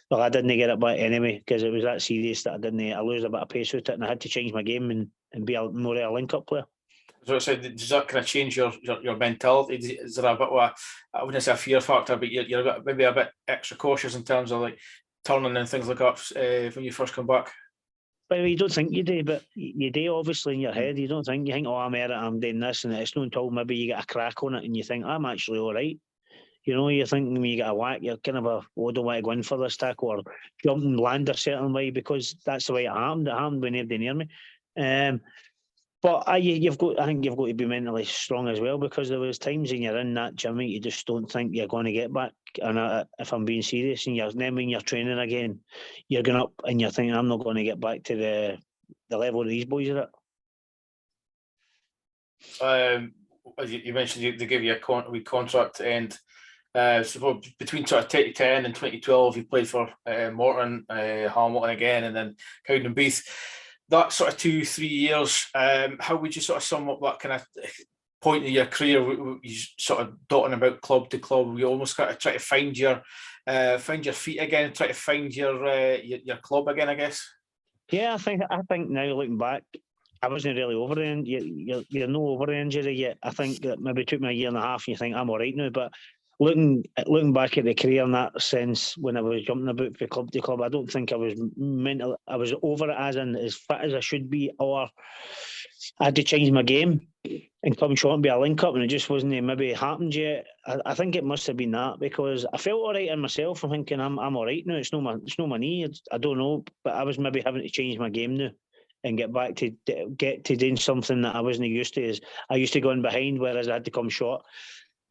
Well, I didn't get it back anyway because it was that serious that I lose a bit of pace with it, and I had to change my game and be more of a link-up player. So does that kind of change your mentality? Is there a bit of I wouldn't say a fear factor, but you're maybe a bit extra cautious in terms of turning and things like that when you first come back? Well, you don't think you do, but you do, obviously, in your head. You think, oh, I'm at it, I'm doing this, and it's not until maybe you get a crack on it and you think, I'm actually all right. You're thinking when you get a whack, you're kind of I don't want to go in for this tackle or jump and land a certain way because that's the way it happened. It happened when nobody near me. But I think you've got to be mentally strong as well, because there was times when you're in that gym you just don't think you're going to get back. And if I'm being serious, and then when you're training again, you're going up and you're thinking, I'm not going to get back to the level that these boys are at. You mentioned they gave you a wee contract, and so between sort of 2010 and 2012, you played for Morton, Hamilton again, and then Cowdenbeath. That sort of 2-3 years, how would you sort of sum up that kind of point in your career? You sort of dotting about club to club. You almost got to try to find your feet again, try to find your club again, I guess. Yeah, I think now looking back, I wasn't really over the you're not over the injury yet. I think that maybe it took me a year and a half, and you think I'm all right now, but. Looking back at the career in that sense, when I was jumping about from club to club, I don't think I was mental. I was over it as fit as I should be, or I had to change my game and come short and be a link up, and it just wasn't maybe happened yet. I think it must have been that, because I felt all right in myself. I'm thinking I'm all right now. It's no my knee. I don't know, but I was maybe having to change my game now and get back to doing something that I wasn't used to. Is I used to go in behind, whereas I had to come short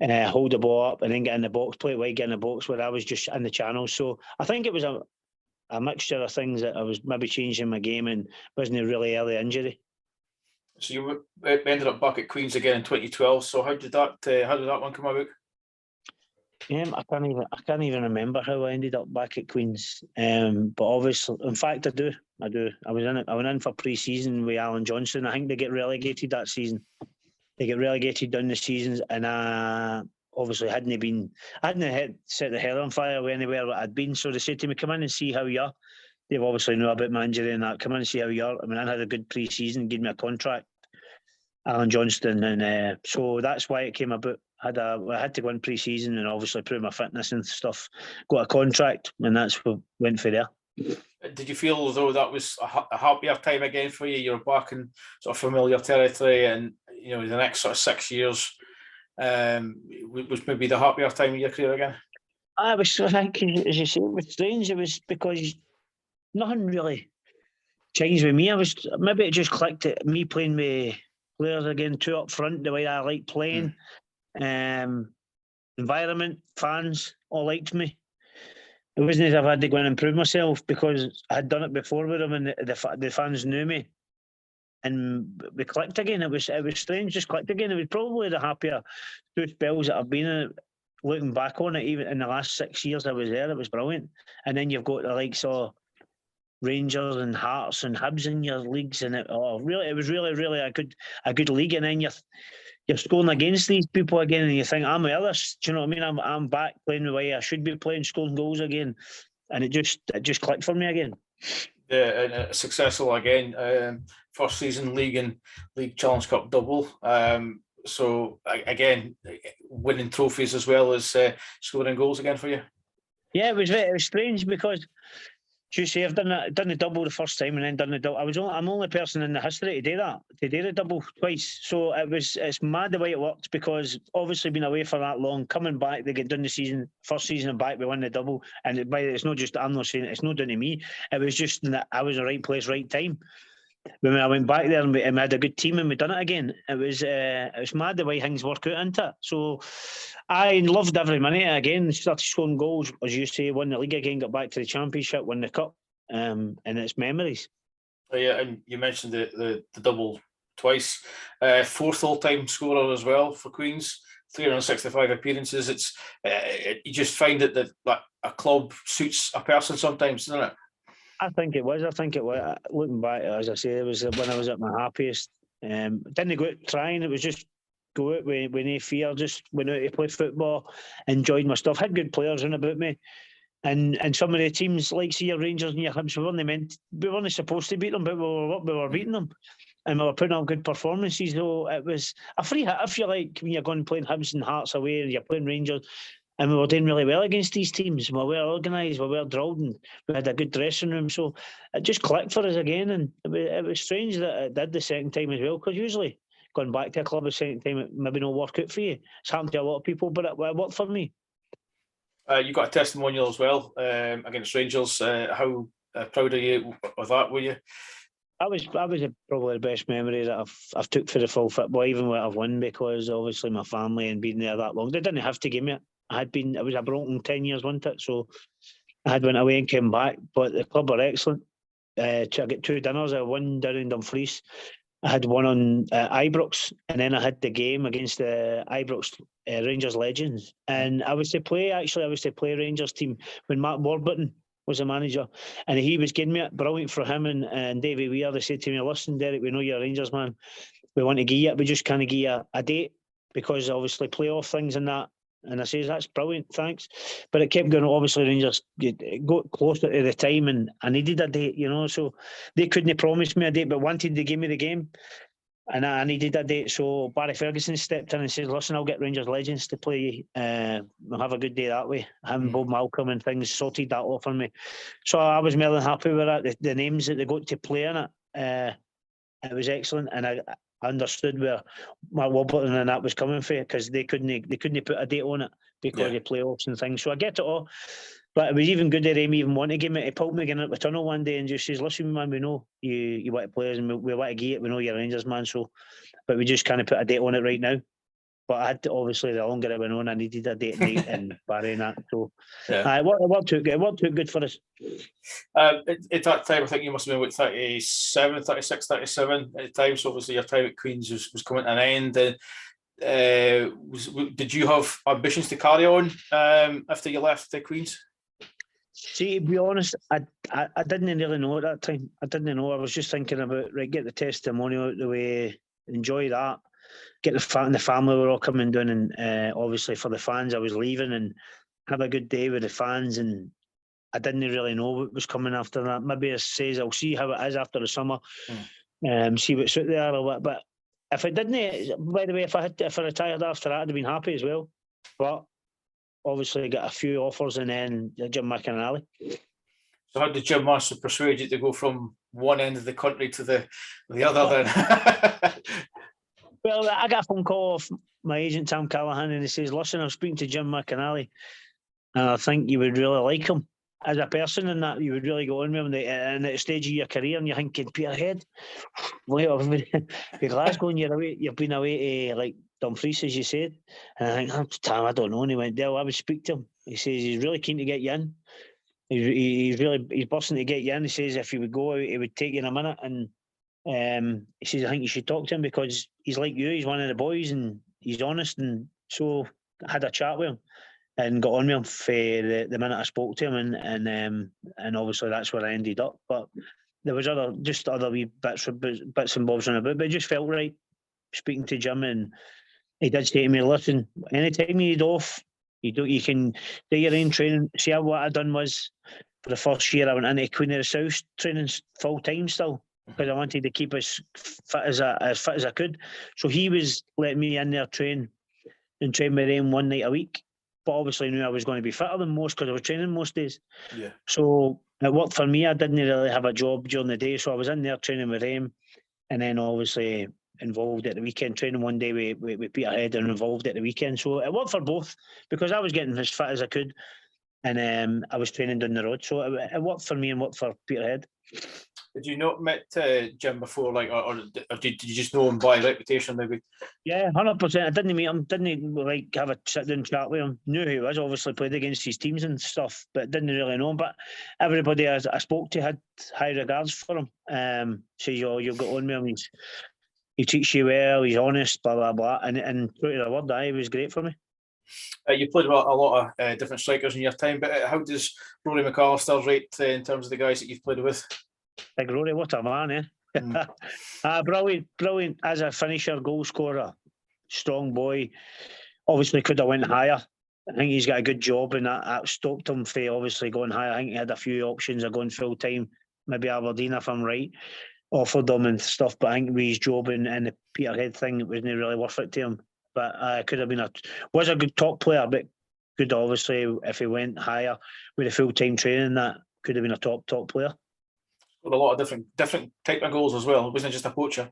and hold the ball up and then get in the box, play it wide, get in the box, where I was just in the channel. So I think it was a mixture of things that I was maybe changing my game and wasn't a really early injury. So you ended up back at Queen's again in 2012. So how did that one come about? I can't even remember how I ended up back at Queen's. But obviously, in fact, I do. I was in it. I went in for pre-season with Alan Johnson. I think they get relegated that season. They get relegated down the seasons, and I obviously hadn't set the hell on fire with anywhere that I'd been. So they said to me, "Come in and see how you are." They've obviously know about my injury and that. Come in and see how you are. I mean, I had a good pre-season, gave me a contract, Alan Johnston, and so that's why it came about. I had to go in pre-season and obviously prove my fitness and stuff. Got a contract, and that's what went for there. Did you feel as though that was a happier time again for you? You're back in sort of familiar territory, and the next sort of 6 years was maybe the happier time of your career again. I think, as you say, it was strange. It was because nothing really changed with me. Maybe it just clicked at me playing with players again, two up front, the way I like playing. Environment, fans, all liked me. It wasn't as if I had to go and improve myself, because I had done it before with them, and the fans knew me, and we clicked again. It was strange, just clicked again. It was probably the happier two spells that I've been in. Looking back on it, even in the last 6 years I was there, it was brilliant. And then you've got the likes of Rangers and Hearts and Hibs in your leagues, and it was really a good league. And then you're scoring against these people again, and you think, I'm with this. Do you know what I mean? I'm back playing the way I should be playing, scoring goals again, and it just clicked for me again. Yeah, and successful again. First season league and League Challenge Cup double. So again, winning trophies as well as scoring goals again for you. Yeah, it was strange, because you say I've done the double the first time and then done the double. I'm the only person in the history to do the double twice. So it's mad the way it worked, because obviously being away for that long, coming back, they get done the season, first season and back, we win the double. And it's not just, I'm not saying it's not down to me. It was just that I was in the right place, right time. When I went back there and we had a good team and we done it again, it was mad the way things work out into it. So I loved every minute again. Started scoring goals, as you say, won the league again, got back to the championship, won the cup, and it's memories. Oh, yeah, and you mentioned the double twice, fourth all-time scorer as well for Queens, 365 appearances. It's you just find that a club suits a person sometimes, doesn't it? I think it was. Looking back, as I say, it was when I was at my happiest. Didn't go out trying. It was just go out with no fear. Just went out to play football, enjoyed my stuff. Had good players in about me, and some of the teams like your Rangers and your Hibs, we weren't supposed to beat them, but we were beating them, and we were putting up good performances. So it was a free hit, if you like, when you're going playing Hibs and Hearts away, and you're playing Rangers. And we were doing really well against these teams. We were well organised, we were well drilled, and we had a good dressing room. So it just clicked for us again. And it was strange that it did the second time as well, because usually going back to a club the second time, it maybe not work out for you. It's happened to a lot of people, but it worked for me. You got a testimonial as well against Rangers. How proud are you of that, were you? I was probably the best memory that I've took for the full football, even what I've won, because obviously my family and being there that long, they didn't have to give me it. It was a broken 10 years, wasn't it? So I had went away and came back, but the club were excellent. I got two dinners. I had one down in Dumfries. I had one on Ibrox, and then I had the game against the Ibrox Rangers legends. And I was to play Rangers team when Mark Warburton was the manager, and he was getting me it. Brilliant for him and Davy Weir. They said to me, "Listen, Derek, we know you're a Rangers man. We want to give you it. We just can't give you a date, because obviously playoff things and that." And I says, "That's brilliant, thanks." But it kept going. Obviously, Rangers got closer to the time, and I needed a date, so they couldn't promise me a date, but wanted to give me the game, and I needed a date. So Barry Ferguson stepped in and said, "Listen, I'll get Rangers legends to play. We'll have a good day that way." Him, Bob Malcolm, and things sorted that off for me. So I was more than happy with that. The names that they got to play in it, it was excellent, and I understood where Mark Warburton and that was coming from, because they couldn't put a date on it because of playoffs and things. So I get it all. But it was even good that Amy even wanted to give me to pulp me again at the tunnel one day and just says, "Listen, man, we know you want to play us and we want to get it. We know you're a Rangers man, so but we just kind of put a date on it right now." But I had to, obviously, the longer it went on, I needed a date night and Barry and that. So it worked out good. It worked out good for us. At that time, I think you must have been what, 37, 36, 37 at the time. So obviously your time at Queen's was coming to an end. Did you have ambitions to carry on after you left the Queen's? See, to be honest, I didn't really know at that time. I didn't know. I was just thinking about, right, get the testimonial out the way, enjoy that, get the family were all coming down, and obviously for the fans, I was leaving, and have a good day with the fans. And I didn't really know what was coming after that. Maybe it says I'll see how it is after the summer, see what's out there a bit. But if I didn't, by the way, if I retired after that, I'd have been happy as well. But obviously got a few offers, and then Jim McInally. So how did Jim manage to persuade you to go from one end of the country to the other then? Well, I got a phone call off my agent, Tom Callahan, and he says, "Listen, I'm speaking to Jim McInally, and I think you would really like him as a person, and that you would really go on with him and at the stage of your career." And you're thinking, Peterhead, well, Glasgow, and you've been away to like Dumfries, as you said. And I think, Tom, I don't know. And he went, "Dale, I would speak to him." He says he's really keen to get you in. He's bursting to get you in. He says if you would go out, it would take you in a minute. And he says, "I think you should talk to him because he's like you. He's one of the boys, and he's honest." And so I had a chat with him and got on with him for the minute I spoke to him, and obviously that's where I ended up. But there was other wee bits and bobs on about, but it just felt right speaking to Jim, and he did say to me, "Listen, anytime you need off, you can do your own training." See, what I done was, for the first year, I went into Queen of the South training full time still, because I wanted to keep as fit as I could. So he was letting me in there train with him one night a week. But obviously I knew I was going to be fitter than most because I was training most days. Yeah. So it worked for me. I didn't really have a job during the day, so I was in there training with him, and then obviously involved at the weekend, training one day with Peterhead and involved at the weekend. So it worked for both because I was getting as fit as I could, and I was training down the road. So it worked for me and worked for Peterhead. Did you not met Jim before, like, or did you just know him by reputation, maybe? Yeah, 100%. I didn't meet him, didn't like have a sit down chat with him. Knew who he was, obviously played against his teams and stuff, but didn't really know him. But everybody I spoke to had high regards for him. Says, "Oh, you've got on with him. He treats you well. He's honest, blah blah blah." And true to the word, he was great for me. You played with a lot of different strikers in your time, but how does Rory McAllister rate in terms of the guys that you've played with? Big Rory, what a man, eh? Brilliant as a finisher, goal scorer, strong boy. Obviously could have went higher. I think he's got a good job, and that stopped him from obviously going higher. I think he had a few options of going full time, maybe Aberdeen if I'm right, offered him and stuff. But I think with his job and the Peterhead thing, it wasn't really worth it to him. But could have been was a good top player, but could obviously, if he went higher with a full time training, that could have been a top player. Got a lot of different type of goals as well. It wasn't just a poacher.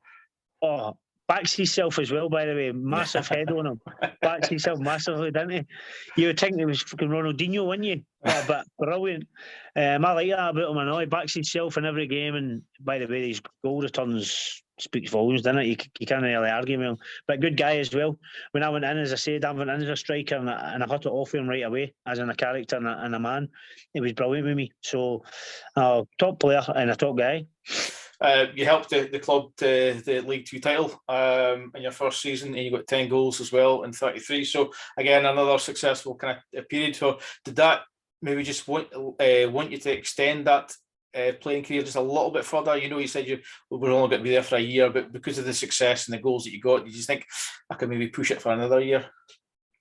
Oh, backs himself as well, by the way. Massive head on him. Backs himself massively, didn't he? You would think it was fucking Ronaldinho, wouldn't you? But brilliant. I like that about him. I know he backs himself in every game. And by the way, his goal returns speaks volumes, doesn't it? You can't really argue with him. But good guy as well. When I went in, as I said, I went in as a striker, and I hit it off with him right away, as in a character and a man. He was brilliant with me. So, top player and a top guy. You helped the club to the League Two title in your first season, and you got 10 goals as well in 33. So again, another successful kind of period. So did that maybe just want you to extend that playing career just a little bit further? You know, you said you were only going to be there for a year, but because of the success and the goals that you got, you just think I could maybe push it for another year?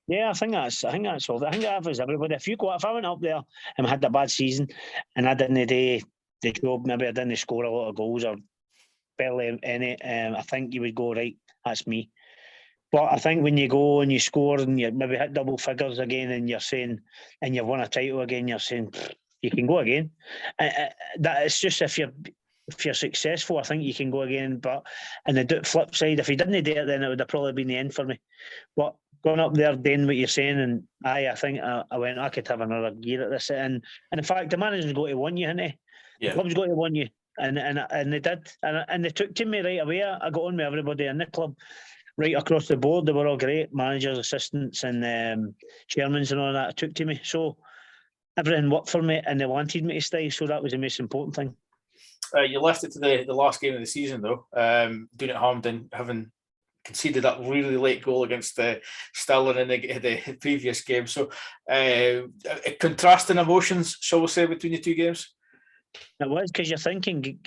Yeah, I think that's all. I think that was everybody. If I went up there and had a bad season and I didn't do the job, maybe I didn't score a lot of goals or barely any, I think you would go, right, that's me. But I think when you go and you score and you maybe hit double figures again and you're saying, and you've won a title again, you're saying, you can go again. That it's just if you're if you're successful, I think you can go again. But on the flip side, if he didn't do it, then it would have probably been the end for me. But going up there, doing what you're saying, and I think I went, I could have another year at this. And in fact, the manager's got to want you, hasn't he? Yeah. The club's got to want you. And they did. And they took to me right away. I got on with everybody in the club right across the board. They were all great, managers, assistants, and chairmans and all that. Took to me. So everything worked for me, and they wanted me to stay. So that was the most important thing. You left it to the last game of the season, though, doing at Hampden, having conceded that really late goal against Stirling in the previous game. So contrasting emotions, shall we say, between the two games? It was, because you're thinking,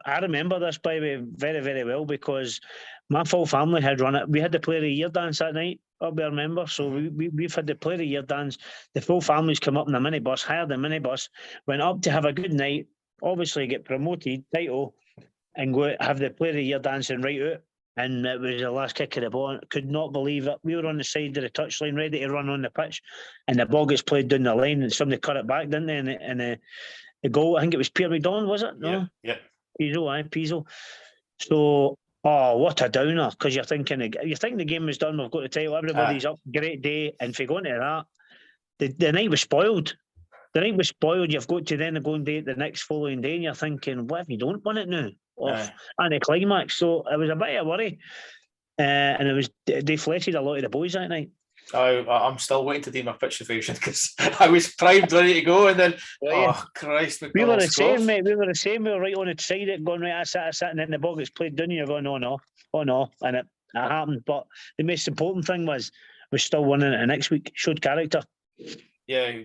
I remember this, by the way, very, very well, because my full family had run it. We had the Player of the Year dance that night, up there, remember? So we've had the Player of the Year dance. The full family's come up in a minibus, hired a minibus, went up to have a good night, obviously get promoted, title, and go have the Player of the Year dancing right out. And it was the last kick of the ball. Could not believe it. We were on the side of the touchline, ready to run on the pitch, and the ball gets played down the line, and somebody cut it back, didn't they? And the goal, I think it was Pierre McDonald, was it? No? Yeah. Pizzo. So, what a downer, because you're thinking the game was done, we've got the title, everybody's up, great day, and if you go into that, the night was spoiled. The night was spoiled. You've got to then go and date the next following day, and you're thinking, what if you don't win it now? Anti-climax. So it was a bit of a worry, and it was deflated a lot of the boys that night. I'm still waiting to do my pitch evasion because I was primed, ready to go, and then Christ, we were the same, mate. We were the same. We were right on the side of it, going right. I sat, and then the ball gets played down, and you're going, oh no, and it happened. But the most important thing was we're still winning it next week. Showed character. Yeah,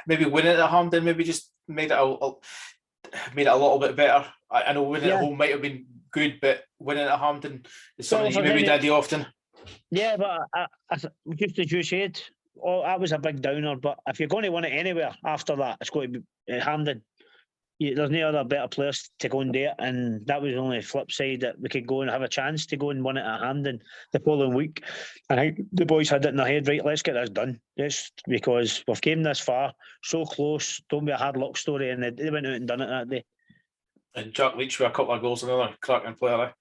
maybe winning at Hampden maybe just made it a little bit better. I know winning at home might have been good, but winning at Hampden is something you maybe did often. Yeah, but I just as you said, that was a big downer. But if you're going to win it anywhere after that, it's going to be at Hampden. There's no other better place to go and do it, and that was the only flip side that we could go and have a chance to go and win it at Hampden the following week. I think the boys had it in their head, right, let's get this done. Just because we've came this far, so close, don't be a hard luck story, and they went out and done it that day. And Jack Leach with a couple of goals, another cracking player.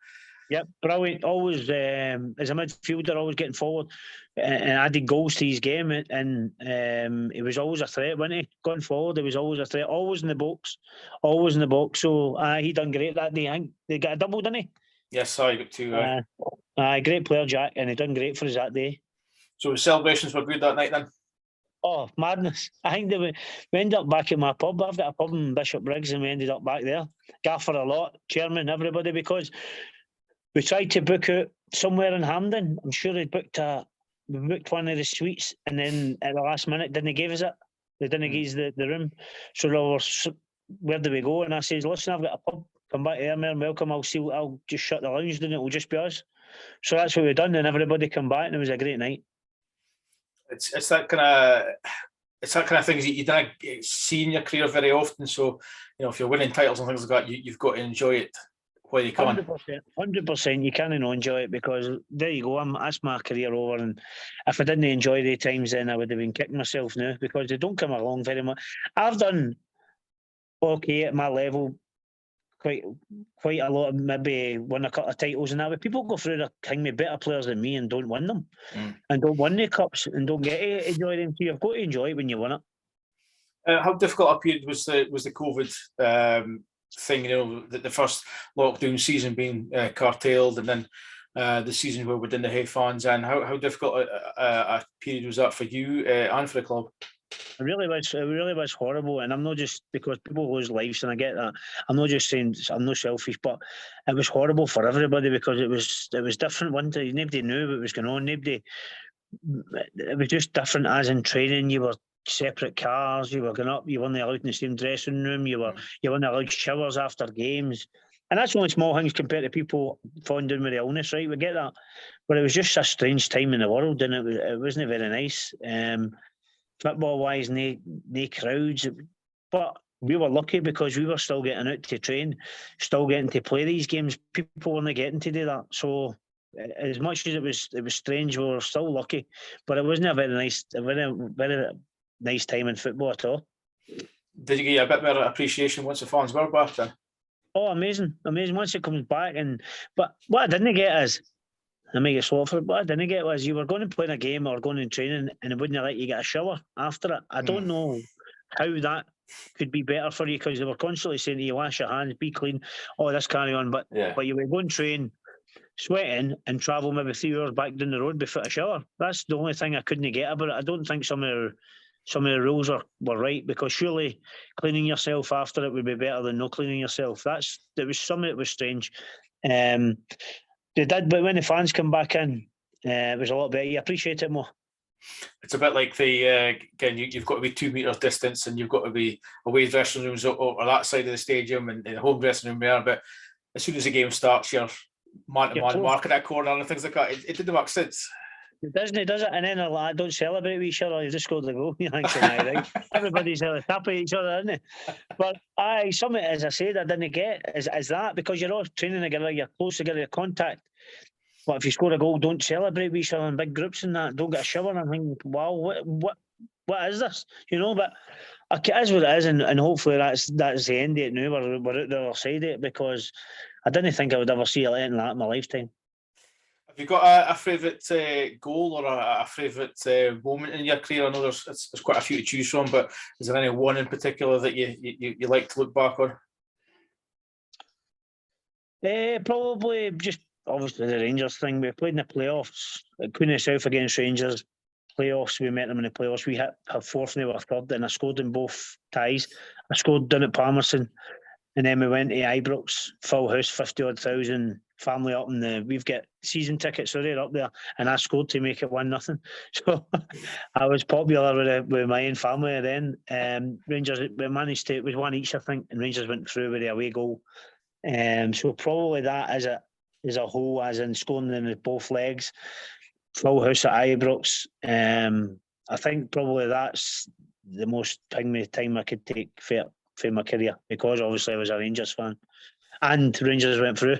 Yep, brilliant. Always, as a midfielder, always getting forward and adding goals to his game. And he was always a threat, wasn't he? Going forward, he was always a threat. Always in the box. So he done great that day. I think they got a double, didn't he? Yes, I got two. Great player, Jack, and he done great for us that day. So the celebrations were good that night then? Oh, madness. I think we ended up back at my pub. I've got a pub in Bishop Briggs, and we ended up back there. Gaffer a lot, chairman, everybody, because we tried to book out somewhere in Hampden. I'm sure we booked one of the suites, and then at the last minute, didn't give us it. They didn't give us the room. So they were, where do we go? And I says, listen, I've got a pub. Come back there, man. Welcome. I'll just shut the lounge down. It will just be us. So that's what we've done, and everybody come back, and it was a great night. It's that kind of things that you don't see in your career very often. So, if you're winning titles and things like that, you've got to enjoy it while you can. 100%. You can't enjoy it, because there you go. That's my career over. And if I didn't enjoy the times, then I would have been kicking myself now, because they don't come along very much. I've done okay at my level. Quite a lot of maybe won a couple of titles and that, but people go through the thing with better players than me and don't win them, and don't win the cups and don't get to enjoy them. So you've got to enjoy it when you win it. How difficult a period was the COVID thing? The first lockdown season being curtailed, and then the season where we didn't have fans. And how difficult a period was that for you and for the club? It really was horrible, and I'm not just, because people lose lives, and I get that. I'm not just saying I'm not selfish, but it was horrible for everybody, because it was different one day. Nobody knew what was going on. It was just different. As in training, you were separate cars. You were going up. You weren't allowed in the same dressing room. You weren't allowed showers after games, and that's only small things compared to people falling down with the illness. Right, we get that, but it was just a strange time in the world, and it wasn't very nice. Football-wise, no crowds. But we were lucky, because we were still getting out to train, still getting to play these games. People weren't getting to do that. So as much as it was strange, we were still lucky. But it wasn't a very nice time in football at all. Did you get a bit more appreciation once the fans were back then? Oh, amazing. Once it comes back, but what I didn't get is, I may get slow for it, but I didn't get was you were going to play in a game or going in training and it wouldn't let you get a shower after it. I don't know how that could be better for you, because they were constantly saying to you, wash your hands, be clean, all this carry on. But you would go and train, sweating, and travel maybe 3 hours back down the road before a shower. That's the only thing I couldn't get about it. I don't think some of the rules were right, because surely cleaning yourself after it would be better than no cleaning yourself. There was something that was strange. They did, but when the fans come back in, it was a lot better. You appreciate it more. It's a bit like again, you've got to be 2 meters distance, and you've got to be away dressing rooms or that side of the stadium, and the home dressing room there. But as soon as the game starts, you're man-to-man marking that corner and things like that. It didn't make sense. It doesn't, does it? And then a lad don't celebrate with each other. You just scored the goal. You're thinking, right? Everybody's happy each other, isn't it? But something, as I said, I didn't get is that, because you're all training together, you're close together, your contact. But if you score a goal, don't celebrate with each other in big groups and that. Don't get a shower. And I'm thinking, wow, what is this? But it is what it is, and hopefully that's the end of it now. We're out the other side of it, because I didn't think I would ever see anything like that in my lifetime. Have you got a favourite goal or a favourite moment in your career? I know there's quite a few to choose from, but is there any one in particular that you like to look back on? Probably just obviously the Rangers thing. We played in the playoffs at Queen of the South against Rangers. Playoffs, we met them in the playoffs. We hit a fourth and they were third, and I scored in both ties. I scored down at Palmerston, and then we went to Ibrox, full house, 50,000, family up, and we've got season tickets, so they're up there, and I scored to make it 1-0. So I was popular with my own family then. Rangers, we managed to, it was one each, I think, and Rangers went through with the away goal. So probably that as a whole, as in scoring in both legs, full house at Ibrox. I think probably that's the most time I could take for my career, because obviously I was a Rangers fan and Rangers went through.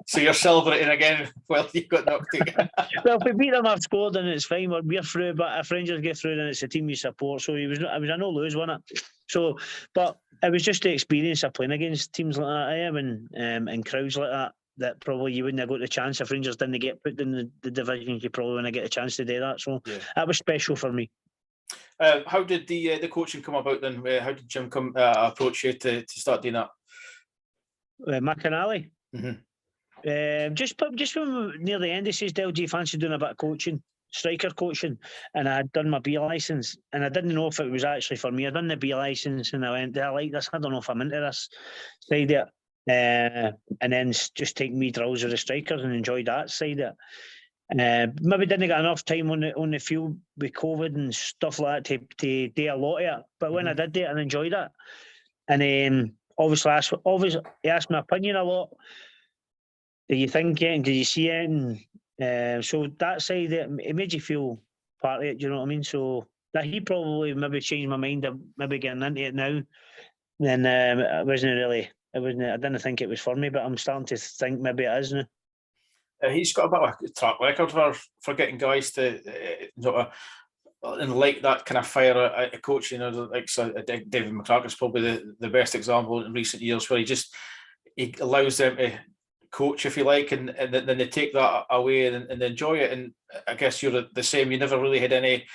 So you're celebrating again while you got knocked out. Well, if we beat them, I've scored and it's fine. We're through. But if Rangers get through, then it's the team you support. So it was a no lose, wasn't it? So, but it was just the experience of playing against teams like that, and crowds like that probably you wouldn't have got the chance if Rangers didn't get put in the division. You probably wouldn't get a chance to do that. So that was special for me. How did the coaching come about then? How did Jim approach you to start doing that? McInally. Mm-hmm. Just when near the end, he says, "Del, do you fancy doing a bit of coaching, striker coaching?" And I had done my B licence, and I didn't know if it was actually for me. I done the B licence, and I went, "I like this. I don't know if I'm into this side of it." And then just taking me drills with the strikers and enjoyed that side of it. Maybe didn't get enough time on the field with COVID and stuff like that to do a lot of it. But when I did it, I enjoyed it. And obviously, he asked my opinion a lot. Do you think it? And did you see it? And so that side, it made you feel part of it. Do you know what I mean? So that he probably maybe changed my mind of maybe getting into it now. Then it wasn't really. It wasn't. I didn't think it was for me, but I'm starting to think maybe it is now. He's got a bit of a track record for getting guys to and like that kind of fire a coach. Like David McCracken is probably the best example in recent years, where he allows them to coach, if you like, and then they take that away and enjoy it. And I guess you're the same. You never really had any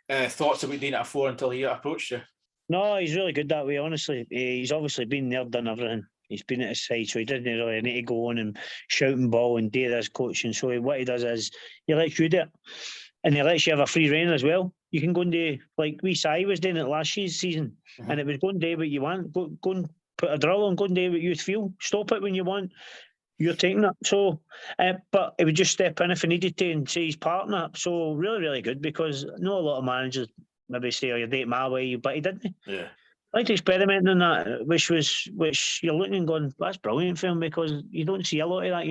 thoughts about doing it before until he approached you. No, he's really good that way, honestly. He's obviously been there, done everything. He's been at his side, so he doesn't really need to go on and shout and ball and do this coaching. So what he does is he lets you do it, and he lets you have a free rein as well. You can go and do, like Sai was doing it last season, and it was go and do what you want. Go and put a drill on, go and do what you feel. Stop it when you want. You're taking it. So, but he would just step in if he needed to and say his partner. So really, really good, because I know a lot of managers maybe say, "Oh, you're dating my way," but he didn't. Yeah. I liked experimenting on that, which you're looking and going, that's brilliant for him, because you don't see a lot of that,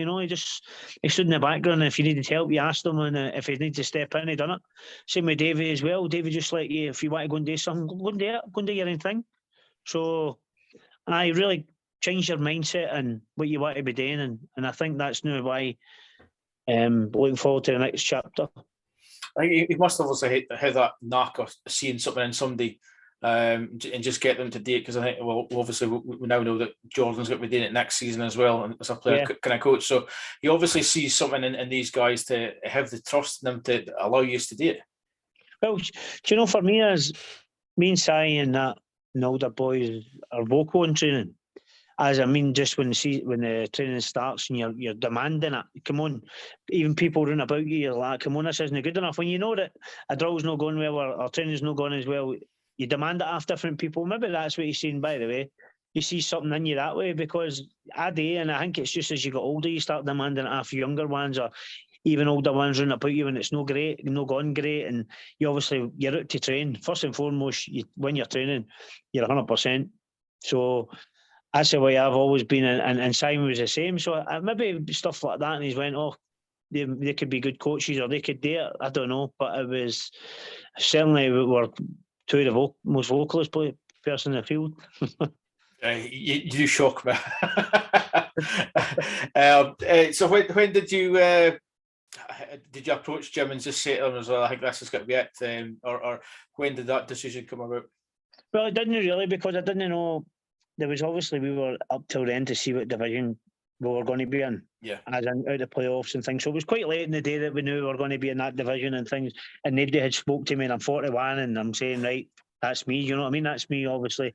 He stood in the background, and if you needed help, you asked him, and if he needed to step in, he done it. Same with Davey as well. Davey just let you, if you want to go and do something, go and do it, go and do your own thing. So I really changed your mindset and what you want to be doing, and I think that's now why looking forward to the next chapter. I think he must obviously have that knack of seeing something in somebody and just get them to date, because I think, well, obviously we now know that Jordan's going to be doing it next season as well, and as a player kind of coach. So you obviously see something in these guys to have the trust in them to allow you to do it. Well, do you know, for me, as me and Si and that and older boys are vocal in training. As I mean, just when the training starts and you're demanding it, come on. Even people running about you, you're like, come on, this isn't good enough. When you know that a drill's not going well or training's not going as well, you demand it off different people. Maybe that's what you're saying, by the way. You see something in you that way, because I do, and I think it's just as you get older, you start demanding it off younger ones or even older ones running about you when it's no great, no gone great, and you're out to train. First and foremost, when you're training, you're 100%. So that's the way I've always been, and Simon was the same. So maybe stuff like that, and he's went, oh, they could be good coaches or they could do it. I don't know, but it was certainly we were two of the most vocalist person in the field. You do shock me. So when did you approach Jim and just say to him as well, I think this is going to be it, or when did that decision come about? Well, it didn't really, because I didn't know. There was obviously, we were up till then to see what division we were going to be in, as in out of playoffs and things. So it was quite late in the day that we knew we were going to be in that division and things. And nobody had spoke to me, and I'm 41, and I'm saying, right, that's me. You know what I mean? That's me. Obviously,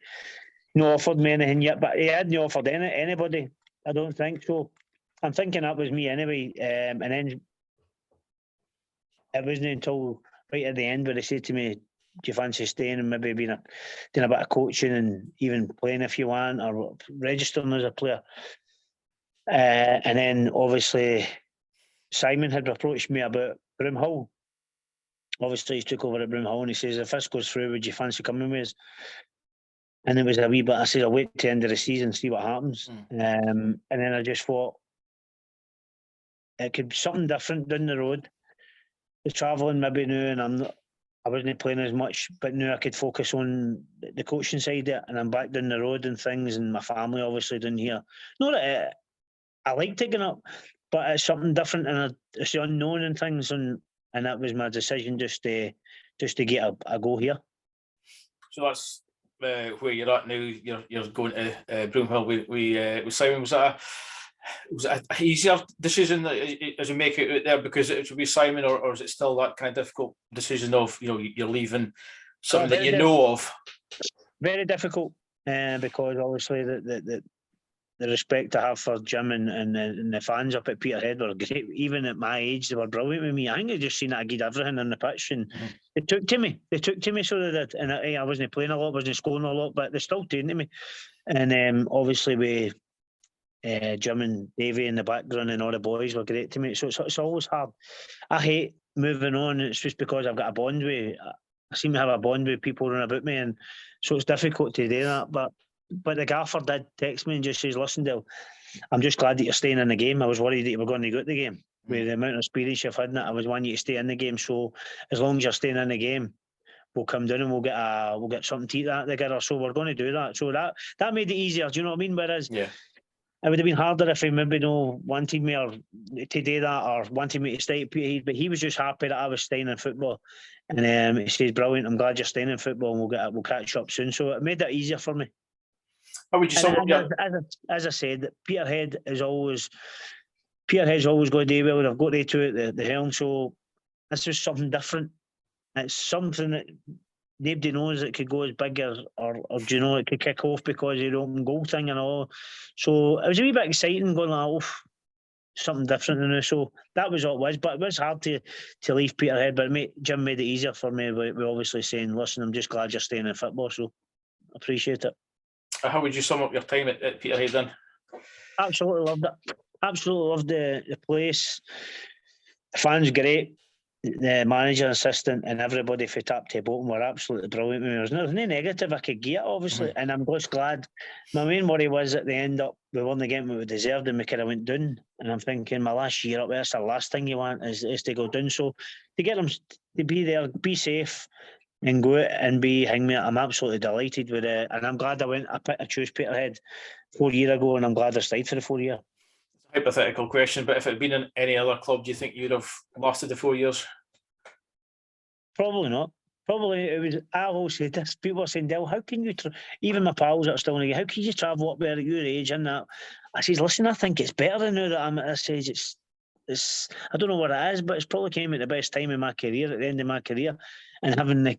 no offered me anything yet, but he hadn't offered anybody. I don't think so. I'm thinking that was me anyway. And then it wasn't until right at the end where they said to me, do you fancy staying and maybe doing a bit of coaching and even playing if you want, or registering as a player? And then obviously Simon had approached me about Broomhill. Obviously, he took over at Broomhill, and he says, if this goes through, would you fancy coming with us? And it was a wee bit, I said, I'll wait to the end of the season, see what happens. And then I just thought it could be something different down the road. The travelling maybe now, and I wasn't playing as much, but now I could focus on the coaching side of it, and I'm back down the road and things, and my family obviously down here. Not that I like taking up, but it's something different, and it's the unknown and things, and that was my decision, just to get a go here. So that's where you're at now. You're going to Broomhill with Simon. Was it an easier decision as you make it out there because it should be Simon, or is it still that kind of difficult decision of you're leaving something that you know of? Very difficult, because obviously the respect I have for Jim and the fans up at Peterhead were great. Even at my age, they were brilliant with me. I think they just seen that I did everything on the pitch, and they took to me. They took to me, so they did. And I wasn't playing a lot, wasn't scoring a lot, but they still tuned to me. And obviously we. Jim and Davey in the background and all the boys were great to me. So it's always hard. I hate moving on. It's just because I've got a bond with. I seem to have a bond with people running about me, and so it's difficult to do that. But the gaffer did text me and just says, "Listen, Dale, I'm just glad that you're staying in the game. I was worried that you were going to go to the game with the amount of experience you've had in it. I was wanting you to stay in the game. So as long as you're staying in the game, we'll come down and we'll get something to eat that together. So we're going to do that. So that made it easier. Do you know what I mean? Whereas it would have been harder if he maybe wanted me or to do that, or wanted me to stay at Peterhead, but he was just happy that I was staying in football. And he says, "Brilliant, I'm glad you're staying in football, and we'll catch up soon." So it made it easier for me. How would you sum up as I said, Peterhead's always going to do well. They've got to it, the helm. So it's just something different. It's something that nobody knows it could go as big as, or do you know, it could kick off because of the open goal thing and all. So it was a wee bit exciting going like, oh, something different than this. So that was all it was. But it was hard to leave Peterhead. But Jim made it easier for me. We obviously saying, listen, I'm just glad you're staying in football. So I appreciate it. How would you sum up your time at Peterhead then? Absolutely loved it. Absolutely loved the place. The fans great. The manager, assistant, and everybody from top to bottom were absolutely brilliant. There's no negative I could get, obviously, and I'm just glad. My main worry was at the end up, we weren't getting what we deserved, and we could have went down. And I'm thinking, my last year up there, that's the last thing you want is to go down. So to get them to be there, be safe, and go out and be hanging, I'm absolutely delighted with it, and I'm glad I chose Peterhead 4 years ago, and I'm glad I stayed for the 4 year. Hypothetical question, but if it had been in any other club, do you think you'd have lasted the 4 years? Probably not. Probably it was. I always said this. People are saying, "Dale, how can you?" Even my pals that are still in the how can you travel up there at your age and that? I says, "Listen, I think it's better now that I'm at this age. It's. I don't know what it is, but it's probably came at the best time in my career, at the end of my career, and having the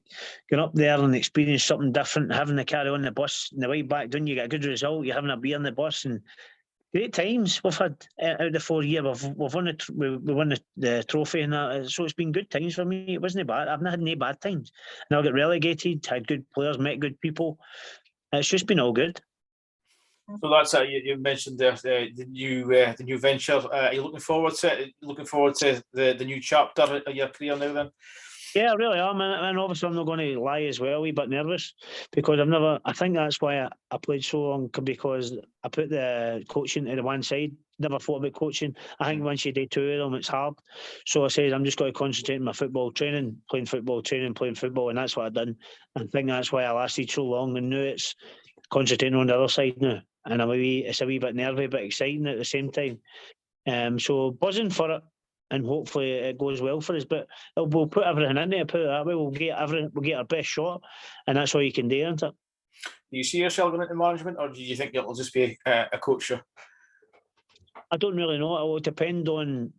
going up there and experience something different, having to carry on the bus and the way back down, you get a good result. You're having a beer on the bus and great times we've had out of the 4 year. We've won we won the trophy and that. So it's been good times for me. It wasn't bad. I've not had any bad times. Now I got relegated, had good players, met good people. It's just been all good. So that's you mentioned the new venture. Are you looking forward to the new chapter of your career now? Then. Yeah, I really am. And obviously, I'm not going to lie as well, a wee bit nervous because I've never, I think that's why I played so long because I put the coaching to the one side, never thought about coaching. I think once you do two of them, it's hard. So I said, I'm just going to concentrate on my football training, playing football, and that's what I've done. I think that's why I lasted so long, and now it's concentrating on the other side now. And it's a wee bit nervy, but exciting at the same time. So buzzing for it. And hopefully it goes well for us. But we'll put everything in there, put it that way. We'll get our best shot, and that's all you can do, isn't it? Do you see yourself going into management, or do you think it'll just be a coach? I don't really know. It will depend on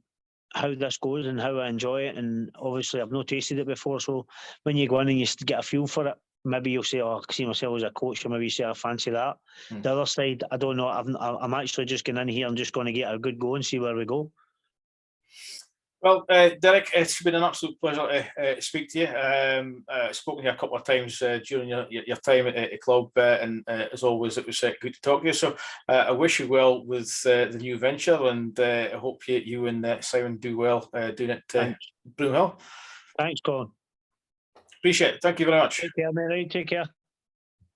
how this goes and how I enjoy it. And obviously, I've not tasted it before, so when you go in and you get a feel for it, maybe you'll say, "Oh, I see myself as a coach," or maybe you say, "I fancy that." The other side, I don't know. I'm actually just going in here. I'm just going to get a good go and see where we go. Well, Derek, it's been an absolute pleasure to speak to you. I've spoken to you a couple of times during your time at the club, and as always, it was good to talk to you. So I wish you well with the new venture, and I hope you and Simon do well doing it Broomhill. Thanks, Colin. Appreciate it. Thank you very much. Take care, mate. Right, take care.